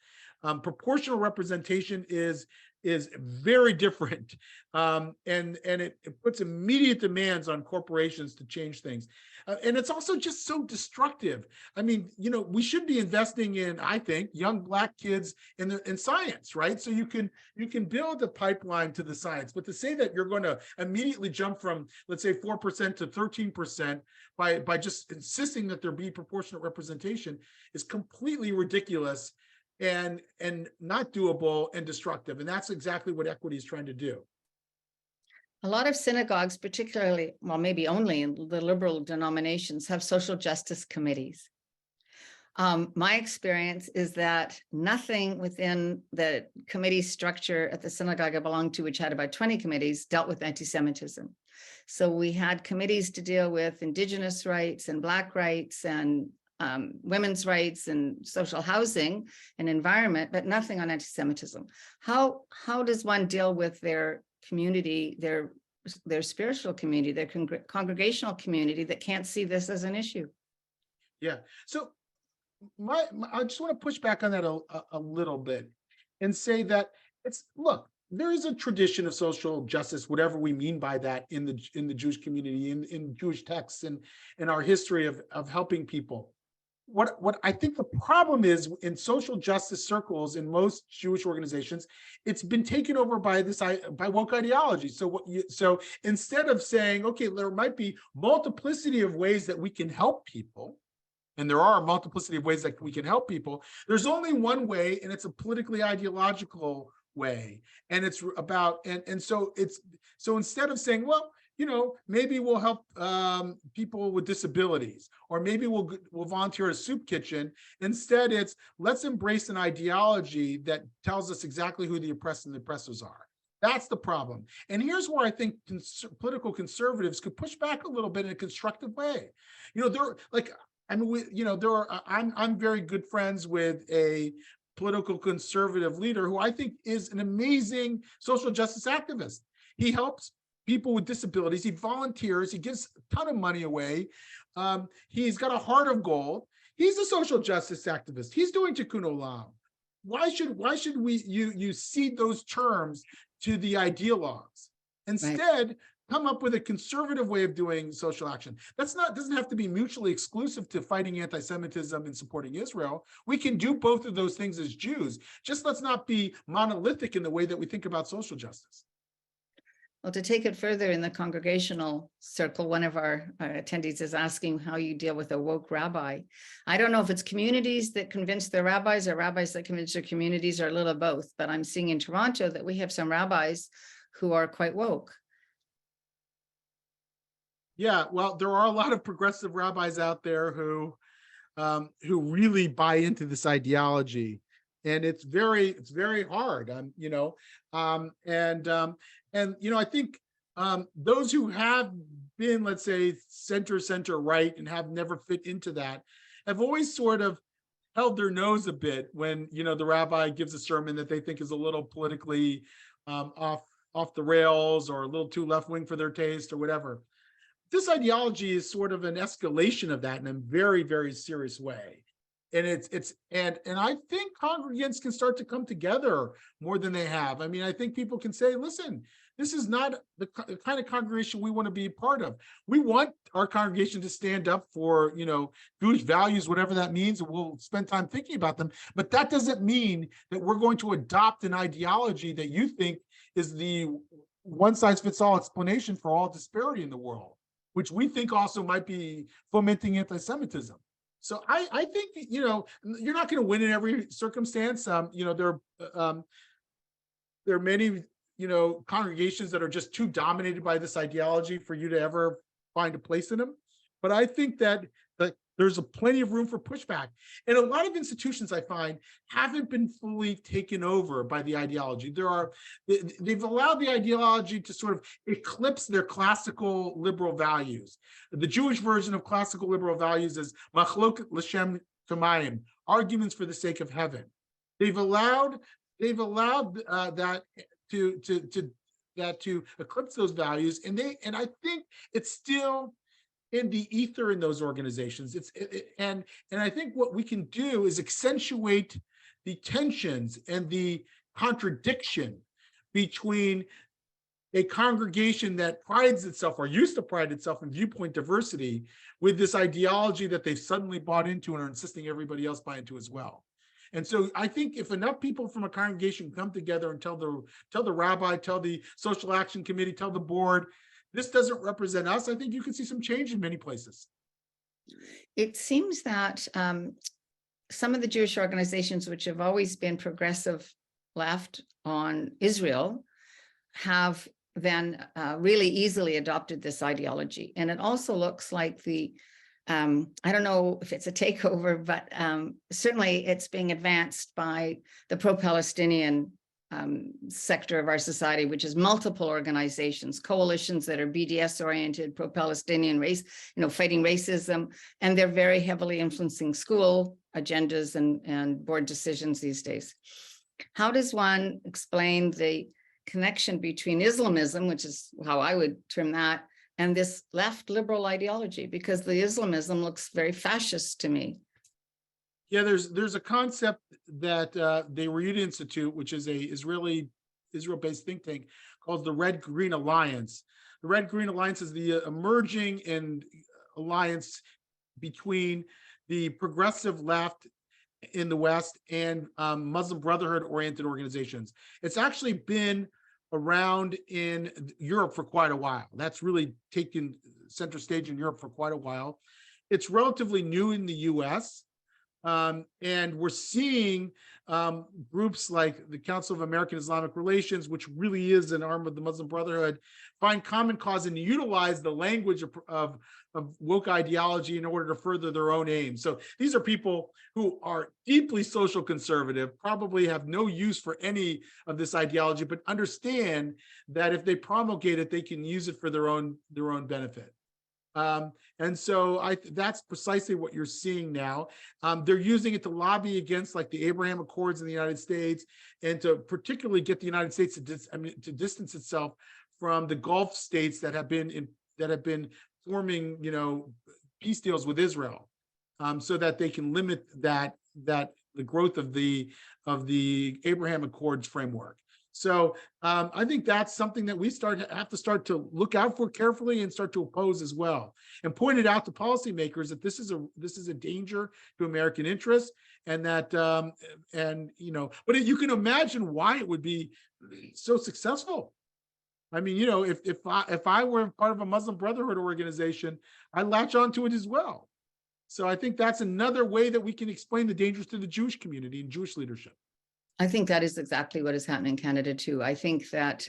Proportional representation is very different, and it puts immediate demands on corporations to change things, and it's also just so destructive. I mean, we should be investing in, I think, young Black kids in science, right? So you can build a pipeline to the science, but to say that you're going to immediately jump from, let's say, 4% to 13% by just insisting that there be proportionate representation is completely ridiculous and not doable and destructive. And that's exactly what equity is trying to do. A lot of synagogues, particularly, well, maybe only in the liberal denominations, have social justice committees. My experience is that nothing within the committee structure at the synagogue I belonged to, which had about 20 committees, dealt with anti-Semitism. So we had committees to deal with Indigenous rights and Black rights and women's rights and social housing and environment, but nothing on anti-Semitism. How does one deal with their community, their spiritual community, their congregational community that can't see this as an issue? Yeah, so I just want to push back on that a little bit and say that look, there is a tradition of social justice, whatever we mean by that, in the Jewish community, in Jewish texts and in our history of helping people. what I think the problem is in social justice circles in most Jewish organizations, it's been taken over by by woke ideology. So instead of saying, okay, there might be multiplicity of ways that we can help people, and there are a multiplicity of ways that we can help people, there's only one way, and it's a politically ideological way. And it's about, and so instead of saying, well, maybe we'll help people with disabilities, or maybe we'll volunteer at a soup kitchen. Instead, it's let's embrace an ideology that tells us exactly who the oppressed and the oppressors are. That's the problem. And here's where I think political conservatives could push back a little bit in a constructive way. I'm very good friends with a political conservative leader who I think is an amazing social justice activist. He helps people with disabilities. He volunteers. He gives a ton of money away. He's got a heart of gold. He's a social justice activist. He's doing tikkun olam. Why should you cede those terms to the ideologues? Instead, right, come up with a conservative way of doing social action. Doesn't have to be mutually exclusive to fighting anti-Semitism and supporting Israel. We can do both of those things as Jews. Just let's not be monolithic in the way that we think about social justice. Well, to take it further in the congregational circle, one of our attendees is asking how you deal with a woke rabbi. I don't know if it's communities that convince their rabbis or rabbis that convince their communities, or a little of both, but I'm seeing in Toronto that we have some rabbis who are quite woke. Yeah, well, there are a lot of progressive rabbis out there who really buy into this ideology, and it's very hard. I think those who have been, let's say, center right and have never fit into that, have always sort of held their nose a bit when the rabbi gives a sermon that they think is a little politically off the rails, or a little too left wing for their taste, or whatever. This ideology is sort of an escalation of that in a very, very serious way. And and I think congregants can start to come together more than they have. I mean, I think people can say, listen, this is not the kind of congregation we want to be a part of. We want our congregation to stand up for, Jewish values, whatever that means, and we'll spend time thinking about them. But that doesn't mean that we're going to adopt an ideology that you think is the one-size-fits-all explanation for all disparity in the world, which we think also might be fomenting anti-Semitism. So I think, you're not going to win in every circumstance. There are many, congregations that are just too dominated by this ideology for you to ever find a place in them. But I think that there's plenty of room for pushback. And a lot of institutions, I find, haven't been fully taken over by the ideology. They've allowed the ideology to sort of eclipse their classical liberal values. The Jewish version of classical liberal values is machlok l'shem shamayim, arguments for the sake of heaven. They've allowed that to eclipse those values, and I think it's still in the ether in those organizations. And I think what we can do is accentuate the tensions and the contradiction between a congregation that prides itself, or used to pride itself, in viewpoint diversity, with this ideology that they've suddenly bought into and are insisting everybody else buy into as well. And so I think if enough people from a congregation come together and tell the rabbi, tell the social action committee, tell the board, this doesn't represent us, I think you can see some change in many places. It seems that some of the Jewish organizations, which have always been progressive left on Israel, have then really easily adopted this ideology. And it also looks like I don't know if it's a takeover, but certainly it's being advanced by the pro-Palestinian sector of our society, which is multiple organizations, coalitions that are BDS oriented, pro-Palestinian race, fighting racism, and they're very heavily influencing school agendas and board decisions these days. How does one explain the connection between Islamism, which is how I would term that, and this left liberal ideology? Because the Islamism looks very fascist to me. Yeah, there's a concept that the Reed Institute, which is a Israel-based think tank, called the Red-Green Alliance. The Red-Green Alliance is the emerging and alliance between the progressive left in the West and Muslim Brotherhood oriented organizations. It's actually been around in Europe for quite a while. That's really taken center stage in Europe for quite a while. It's relatively new in the US. And we're seeing groups like the Council of American Islamic Relations, which really is an arm of the Muslim Brotherhood, find common cause and utilize the language of woke ideology in order to further their own aims. So these are people who are deeply social conservative, probably have no use for any of this ideology, but understand that if they promulgate it, they can use it for their own benefit. And so that's precisely what you're seeing now. They're using it to lobby against like the Abraham Accords in the United States, and to particularly get the United States to distance itself from the Gulf states that have been forming, peace deals with Israel, so that they can limit the growth of the Abraham Accords framework. So I think that's something that we have to start to look out for carefully and start to oppose as well, and point it out to policymakers that this is a danger to American interests, and that but you can imagine why it would be so successful. I mean, if I were part of a Muslim Brotherhood organization, I'd latch onto it as well. So I think that's another way that we can explain the dangers to the Jewish community and Jewish leadership. I think that is exactly what is happening in Canada too. I think that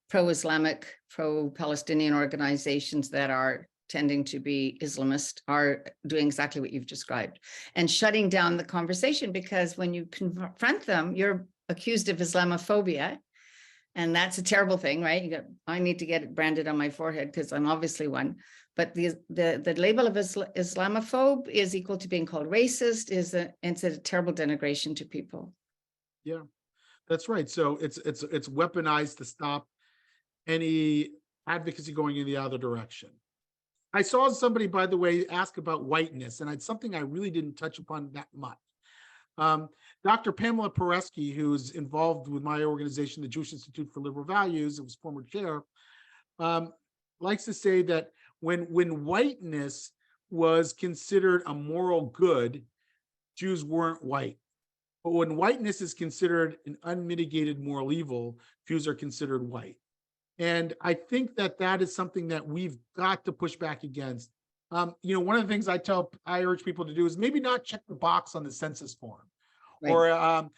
pro-Islamic, pro-Palestinian organizations that are tending to be Islamist are doing exactly what you've described and shutting down the conversation, because when you confront them, you're accused of Islamophobia. And that's a terrible thing, right? I need to get it branded on my forehead because I'm obviously one. But the label of Islamophobe is equal to being called racist. It's a terrible denigration to people. Yeah, that's right. So it's weaponized to stop any advocacy going in the other direction. I saw somebody, by the way, ask about whiteness, and it's something I really didn't touch upon that much. Dr. Pamela Peresky, who's involved with my organization, the Jewish Institute for Liberal Values, and was former chair, likes to say that when whiteness was considered a moral good, Jews weren't white. But when whiteness is considered an unmitigated moral evil, Jews are considered white. And I think that is something that we've got to push back against. One of the things I urge people to do is maybe not check the box on the census form. Right. Or,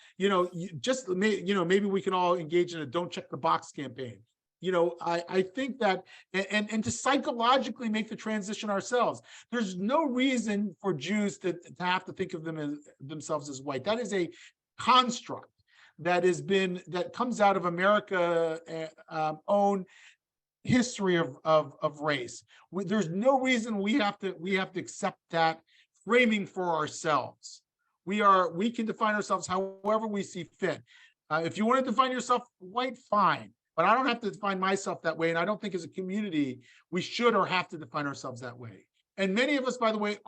maybe we can all engage in a don't check the box campaign. I think that, and to psychologically make the transition ourselves. There's no reason for Jews to have to think of themselves as white. That is a construct that comes out of America's own history of race. There's no reason we have to accept that framing for ourselves. We can define ourselves however we see fit. If you want to define yourself white, fine. But I don't have to define myself that way. And I don't think as a community, we should or have to define ourselves that way. And many of us, by the way,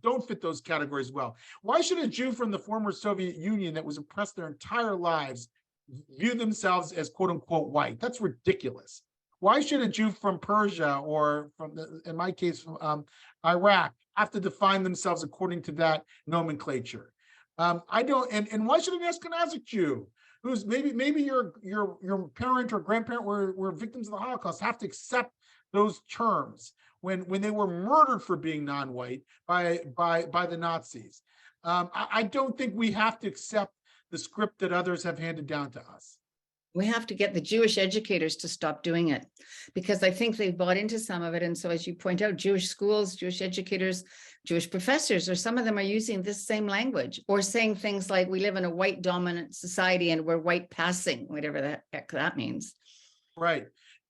don't fit those categories well. Why should a Jew from the former Soviet Union that was oppressed their entire lives view themselves as quote unquote white? That's ridiculous. Why should a Jew from Persia or in my case, from Iraq have to define themselves according to that nomenclature? I don't, and why should an Ashkenazic Jew, who's maybe your parent or grandparent were victims of the Holocaust, have to accept those terms when they were murdered for being non-white by the Nazis? I don't think we have to accept the script that others have handed down to us. We have to get the Jewish educators to stop doing it, because I think they've bought into some of it. And so, as you point out, Jewish schools, Jewish educators, Jewish professors, or some of them are using this same language, or saying things like, we live in a white dominant society and we're white passing, whatever the heck that means. Right.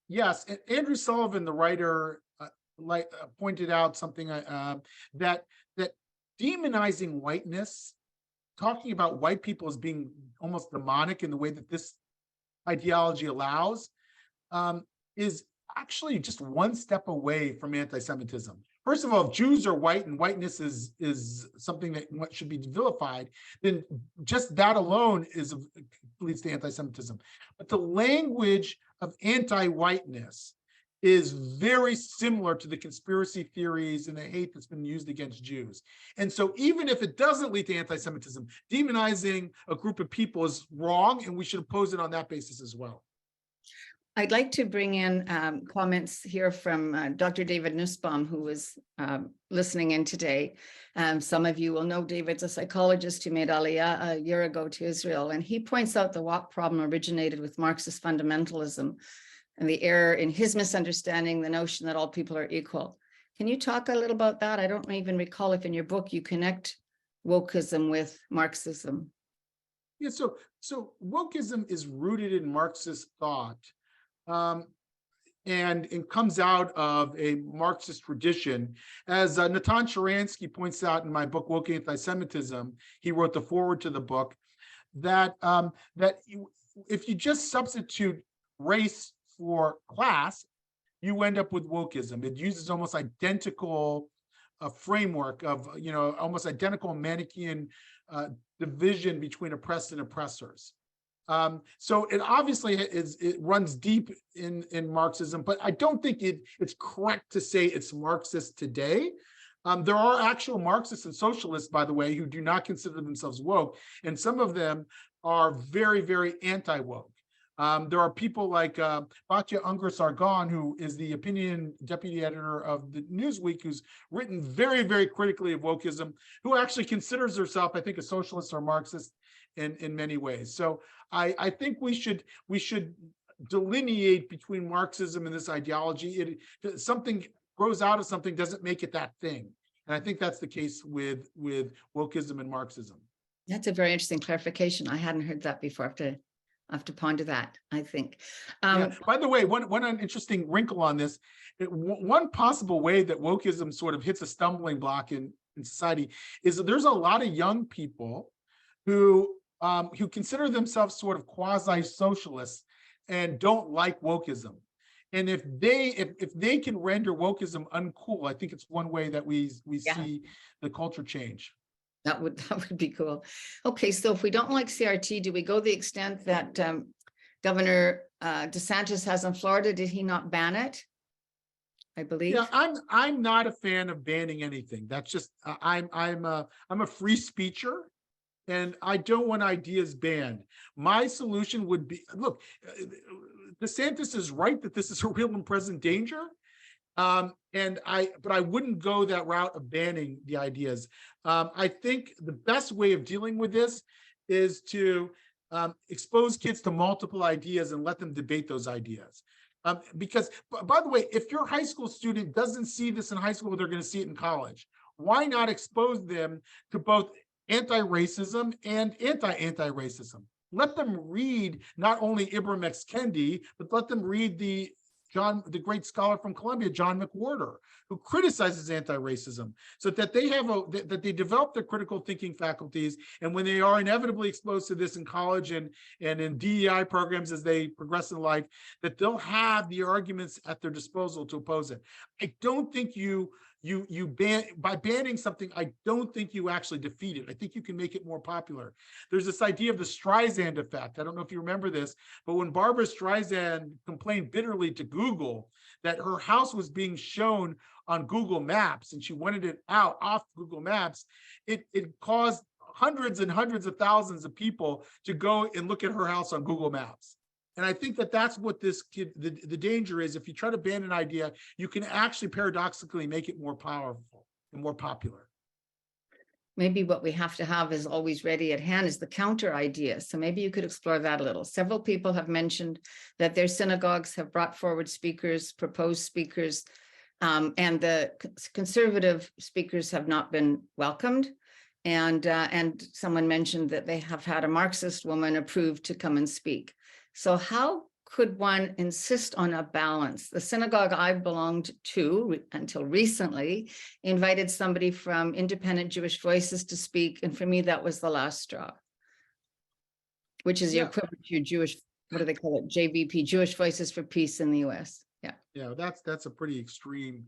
Yes. And Andrew Sullivan, the writer, pointed out something that demonizing whiteness, talking about white people as being almost demonic in the way that this ideology allows, is actually just one step away from anti-Semitism. First of all, if Jews are white and whiteness is something that should be vilified, then just that alone leads to anti-Semitism. But the language of anti-whiteness is very similar to the conspiracy theories and the hate that's been used against Jews. And so even if it doesn't lead to anti-Semitism, demonizing a group of people is wrong, and we should oppose it on that basis as well. I'd like to bring in comments here from Dr. David Nussbaum, who was listening in today. Some of you will know David's a psychologist who made Aliyah a year ago to Israel, and he points out the woke problem originated with Marxist fundamentalism and the error in his misunderstanding the notion that all people are equal. Can you talk a little about that? I don't even recall if in your book you connect wokeism with Marxism. Yeah, so wokeism is rooted in Marxist thought. And it comes out of a Marxist tradition. As Natan Sharansky points out in my book, Woke Antisemitism, he wrote the foreword to the book, that if you just substitute race for class, you end up with wokeism. It uses almost identical framework of, almost identical Manichaean division between oppressed and oppressors. So it obviously it runs deep in Marxism, but I don't think it's correct to say it's Marxist today. There are actual Marxists and socialists, by the way, who do not consider themselves woke, and some of them are very, very anti-woke. There are people like Batya Ungar-Sargon, who is the opinion deputy editor of the Newsweek, who's written very, very critically of wokeism, who actually considers herself, I think, a socialist or Marxist in many ways. So I think we should delineate between Marxism and this ideology. Something grows out of something doesn't make it that thing. And I think that's the case with wokeism and Marxism. That's a very interesting clarification. I hadn't heard that before. I have to ponder that, I think. Yeah. By the way, one interesting wrinkle on this, one possible way that wokeism sort of hits a stumbling block in society is that there's a lot of young people who consider themselves sort of quasi-socialists and don't like wokeism. And if they can render wokeism uncool, I think it's one way that we see the culture change. That would be cool. Okay, so if we don't like CRT, do we go the extent that Governor DeSantis has in Florida? Did he not ban it? I believe. Yeah, I'm not a fan of banning anything. That's just I'm a free speecher, and I don't want ideas banned. My solution would be, look, DeSantis is right that this is a real and present danger. But I wouldn't go that route of banning the ideas. I think the best way of dealing with this is to expose kids to multiple ideas and let them debate those ideas. Because, by the way, if your high school student doesn't see this in high school, they're going to see it in college. Why not expose them to both anti-racism and anti-racism? Let them read not only Ibram X. Kendi, but let them read the great scholar from Columbia, John McWhorter, who criticizes anti-racism, so that they develop their critical thinking faculties. And when they are inevitably exposed to this in college and in DEI programs as they progress in life, that they'll have the arguments at their disposal to oppose it. I don't think by banning something, I don't think you actually defeat it. I think you can make it more popular. There's this idea of the Streisand effect. I don't know if you remember this, but when Barbara Streisand complained bitterly to Google that her house was being shown on Google Maps and she wanted it out off Google Maps, it caused hundreds and hundreds of thousands of people to go and look at her house on Google Maps. And I think that that's what the danger is. If you try to ban an idea, you can actually paradoxically make it more powerful and more popular. Maybe what we have to have is always ready at hand is the counter idea. So maybe you could explore that a little. Several people have mentioned that their synagogues have brought forward speakers, proposed speakers, and the conservative speakers have not been welcomed. And someone mentioned that they have had a Marxist woman approved to come and speak. So how could one insist on a balance? The synagogue I belonged to until recently invited somebody from Independent Jewish Voices to speak. And for me, that was the last straw, which is your equivalent to your Jewish, what do they call it? JVP, Jewish Voices for Peace in the US. Yeah. Yeah, that's a pretty extreme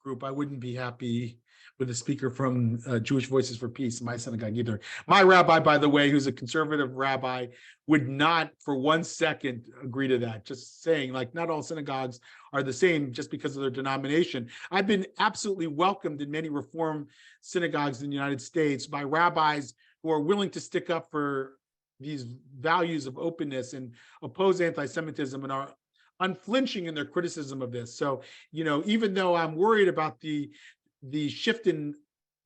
group, I wouldn't be happy with the speaker from Jewish Voices for Peace in my synagogue either. My rabbi, by the way, who's a conservative rabbi, would not for 1 second agree to that. Just saying, like, not all synagogues are the same just because of their denomination. I've been absolutely welcomed in many Reform synagogues in the United States by rabbis who are willing to stick up for these values of openness and oppose anti-Semitism and are unflinching in their criticism of this. So, even though I'm worried about the shift in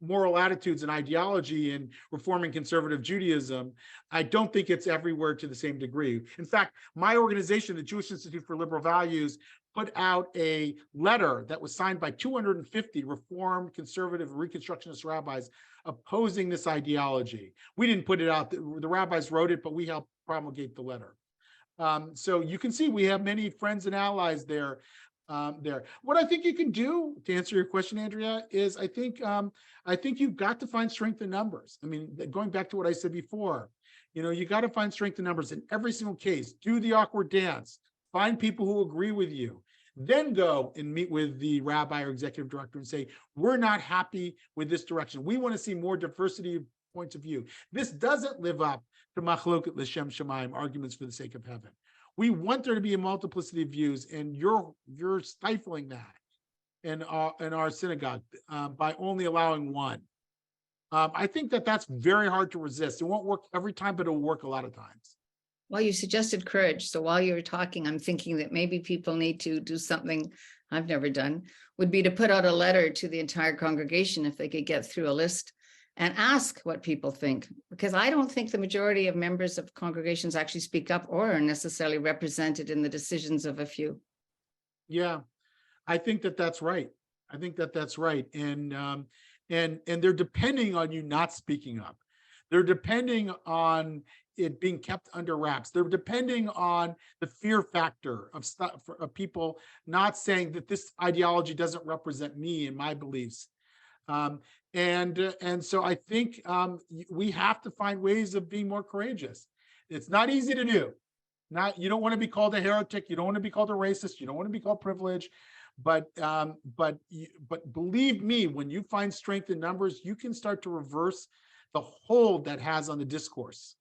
moral attitudes and ideology in reforming conservative Judaism, I don't think it's everywhere to the same degree. In fact, my organization, the Jewish Institute for Liberal Values, put out a letter that was signed by 250 Reformed, conservative, Reconstructionist rabbis opposing this ideology. We didn't put it out, the rabbis wrote it, but we helped promulgate the letter. So you can see we have many friends and allies there. What I think you can do, to answer your question, Andrea, is I think you've got to find strength in numbers. I mean, going back to what I said before, you got to find strength in numbers in every single case. Do the awkward dance. Find people who agree with you. Then go and meet with the rabbi or executive director and say, we're not happy with this direction. We want to see more diversity of points of view. This doesn't live up to machloket l'shem shamayim, arguments for the sake of heaven. We want there to be a multiplicity of views, and you're stifling that in our synagogue by only allowing one. I think that's very hard to resist. It won't work every time, but it'll work a lot of times. Well, you suggested courage. So while you were talking, I'm thinking that maybe people need to do something I've never done, would be to put out a letter to the entire congregation if they could get through a list and ask what people think, because I don't think the majority of members of congregations actually speak up or are necessarily represented in the decisions of a few. Yeah, I think that's right. I think that's right. And they're depending on you not speaking up. They're depending on it being kept under wraps. They're depending on the fear factor of people not saying that this ideology doesn't represent me and my beliefs. And so I think we have to find ways of being more courageous. It's not easy to do. You don't want to be called a heretic. You don't want to be called a racist. You don't want to be called privileged. But believe me, when you find strength in numbers, you can start to reverse the hold that has on the discourse.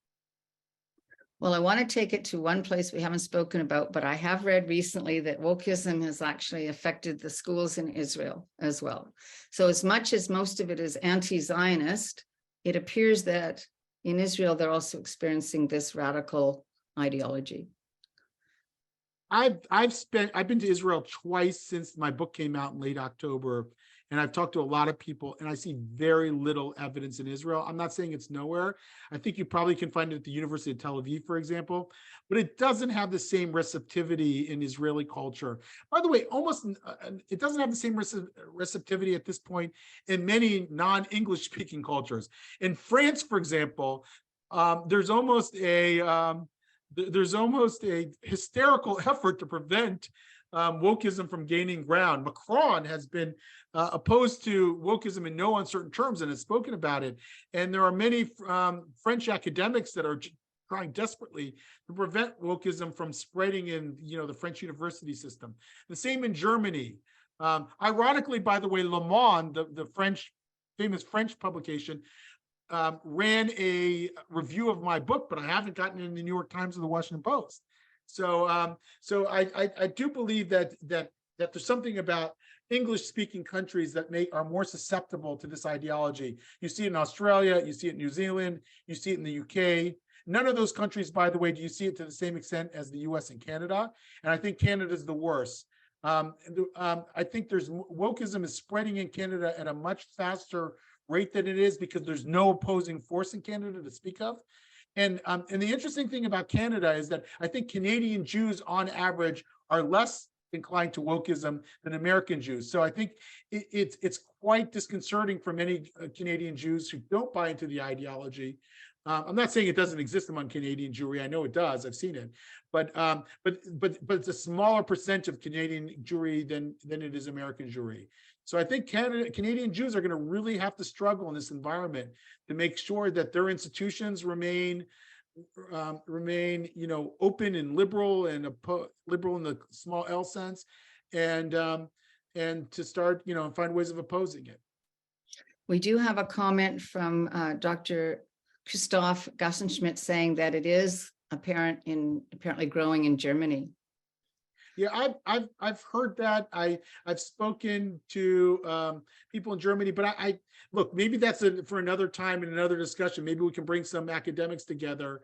Well, I want to take it to one place we haven't spoken about, but I have read recently that wokeism has actually affected the schools in Israel as well. So as much as most of it is anti-Zionist, it appears that in Israel, they're also experiencing this radical ideology. I've been to Israel twice since my book came out in late October, and I've talked to a lot of people, and I see very little evidence in Israel. I'm not saying it's nowhere. I think you probably can find it at the University of Tel Aviv, for example, but it doesn't have the same receptivity in Israeli culture. By the way, it doesn't have the same receptivity at this point in many non-English speaking cultures. In France, for example, there's almost a hysterical effort to prevent wokeism from gaining ground. Macron has been opposed to wokeism in no uncertain terms and has spoken about it. And there are many French academics that are trying desperately to prevent wokeism from spreading in, the French university system. The same in Germany. Ironically, by the way, Le Monde, the famous French publication, ran a review of my book, but I haven't gotten it in the New York Times or the Washington Post. So I do believe that there's something about English-speaking countries that are more susceptible to this ideology. You see it in Australia, you see it in New Zealand, you see it in the UK. None of those countries, by the way, do you see it to the same extent as the US and Canada. And I think Canada is the worst. I think wokeism is spreading in Canada at a much faster rate than it is because there's no opposing force in Canada to speak of. And the interesting thing about Canada is that I think Canadian Jews on average are less inclined to wokeism than American Jews. So I think it's quite disconcerting for many Canadian Jews who don't buy into the ideology. I'm not saying it doesn't exist among Canadian Jewry. I know it does. I've seen it, but it's a smaller percent of Canadian Jewry than it is American Jewry. So I think Canadian Jews are going to really have to struggle in this environment to make sure that their institutions remain, open and liberal, and liberal in the small L sense, and and to start, and find ways of opposing it. We do have a comment from Dr. Christoph Gassenschmidt saying that it is apparently growing in Germany. Yeah, I've heard that. I've spoken to people in Germany, but I look, maybe that's for another time and another discussion. Maybe we can bring some academics together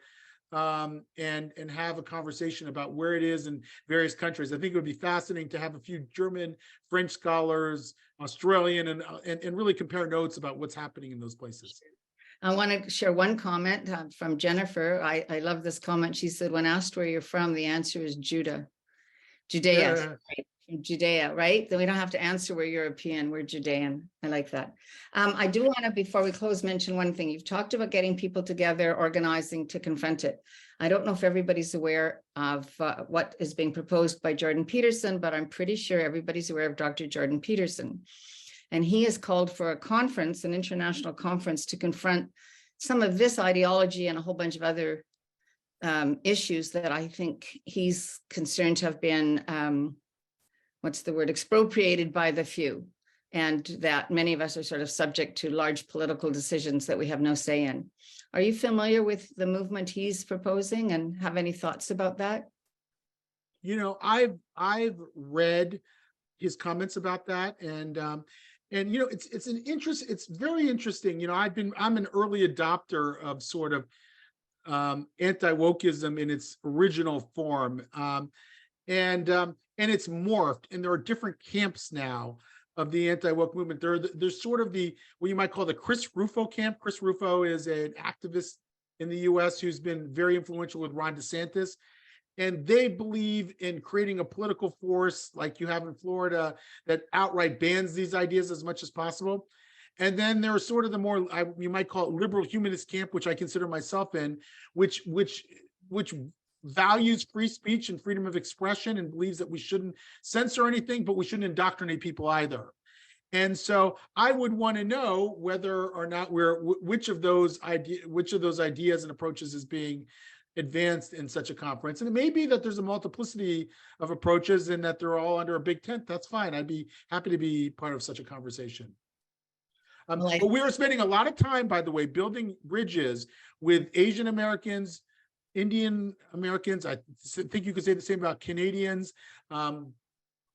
and have a conversation about where it is in various countries. I think it would be fascinating to have a few German, French scholars, Australian, and really compare notes about what's happening in those places. I want to share one comment from Jennifer. I love this comment. She said, when asked where you're from, the answer is Judea, Yeah. right? From Judea, right? Then we don't have to answer we're European, we're Judean. I like that. I do want to, before we close, mention one thing. You've talked about getting people together, organizing to confront it. I don't know if everybody's aware of what is being proposed by Jordan Peterson, but I'm pretty sure everybody's aware of Dr. Jordan Peterson. And he has called for a conference, an international conference, to confront some of this ideology and a whole bunch of other issues that I think he's concerned to have been, expropriated by the few, and that many of us are sort of subject to large political decisions that we have no say in. Are you familiar with the movement he's proposing and have any thoughts about that? I've read his comments about that, and it's very interesting. I'm an early adopter of sort of anti-wokeism in its original form, and it's morphed, and there are different camps now of the anti-woke movement. There's sort of what you might call the Chris Rufo camp. Chris Rufo is an activist in the US who's been very influential with Ron DeSantis. And they believe in creating a political force like you have in Florida that outright bans these ideas as much as possible. And then there's sort of the more, you might call it liberal humanist camp, which I consider myself in, which values free speech and freedom of expression and believes that we shouldn't censor anything, but we shouldn't indoctrinate people either. And so I would want to know whether or not which of those ideas and approaches is being advanced in such a conference. And it may be that there's a multiplicity of approaches and that they're all under a big tent. That's fine. I'd be happy to be part of such a conversation. But we are spending a lot of time, by the way, building bridges with Asian Americans, Indian Americans. I think you could say the same about Canadians,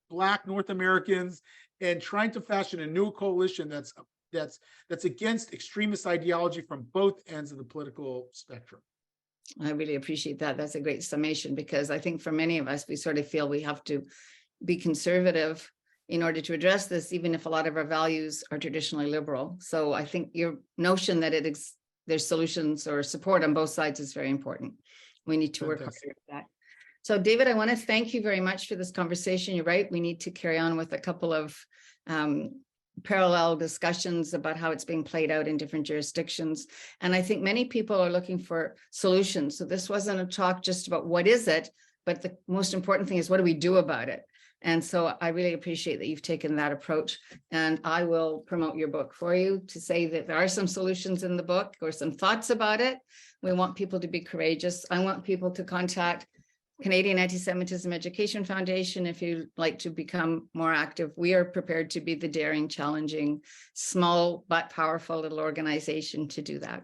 Black North Americans, and trying to fashion a new coalition that's against extremist ideology from both ends of the political spectrum. I really appreciate that. That's a great summation, because I think for many of us, we sort of feel we have to be conservative in order to address this, even if a lot of our values are traditionally liberal. So I think your notion that there's solutions or support on both sides is very important. We need to work harder at that. So David, I want to thank you very much for this conversation. You're right. We need to carry on with a couple of parallel discussions about how it's being played out in different jurisdictions. And I think many people are looking for solutions. So this wasn't a talk just about what is it, but the most important thing is what do we do about it? And so I really appreciate that you've taken that approach. And I will promote your book for you to say that there are some solutions in the book or some thoughts about it. We want people to be courageous. I want people to contact Canadian Anti-Semitism Education Foundation if you'd like to become more active. We are prepared to be the daring, challenging, small but powerful little organization to do that.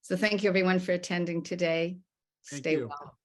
So thank you everyone for attending today. Stay well.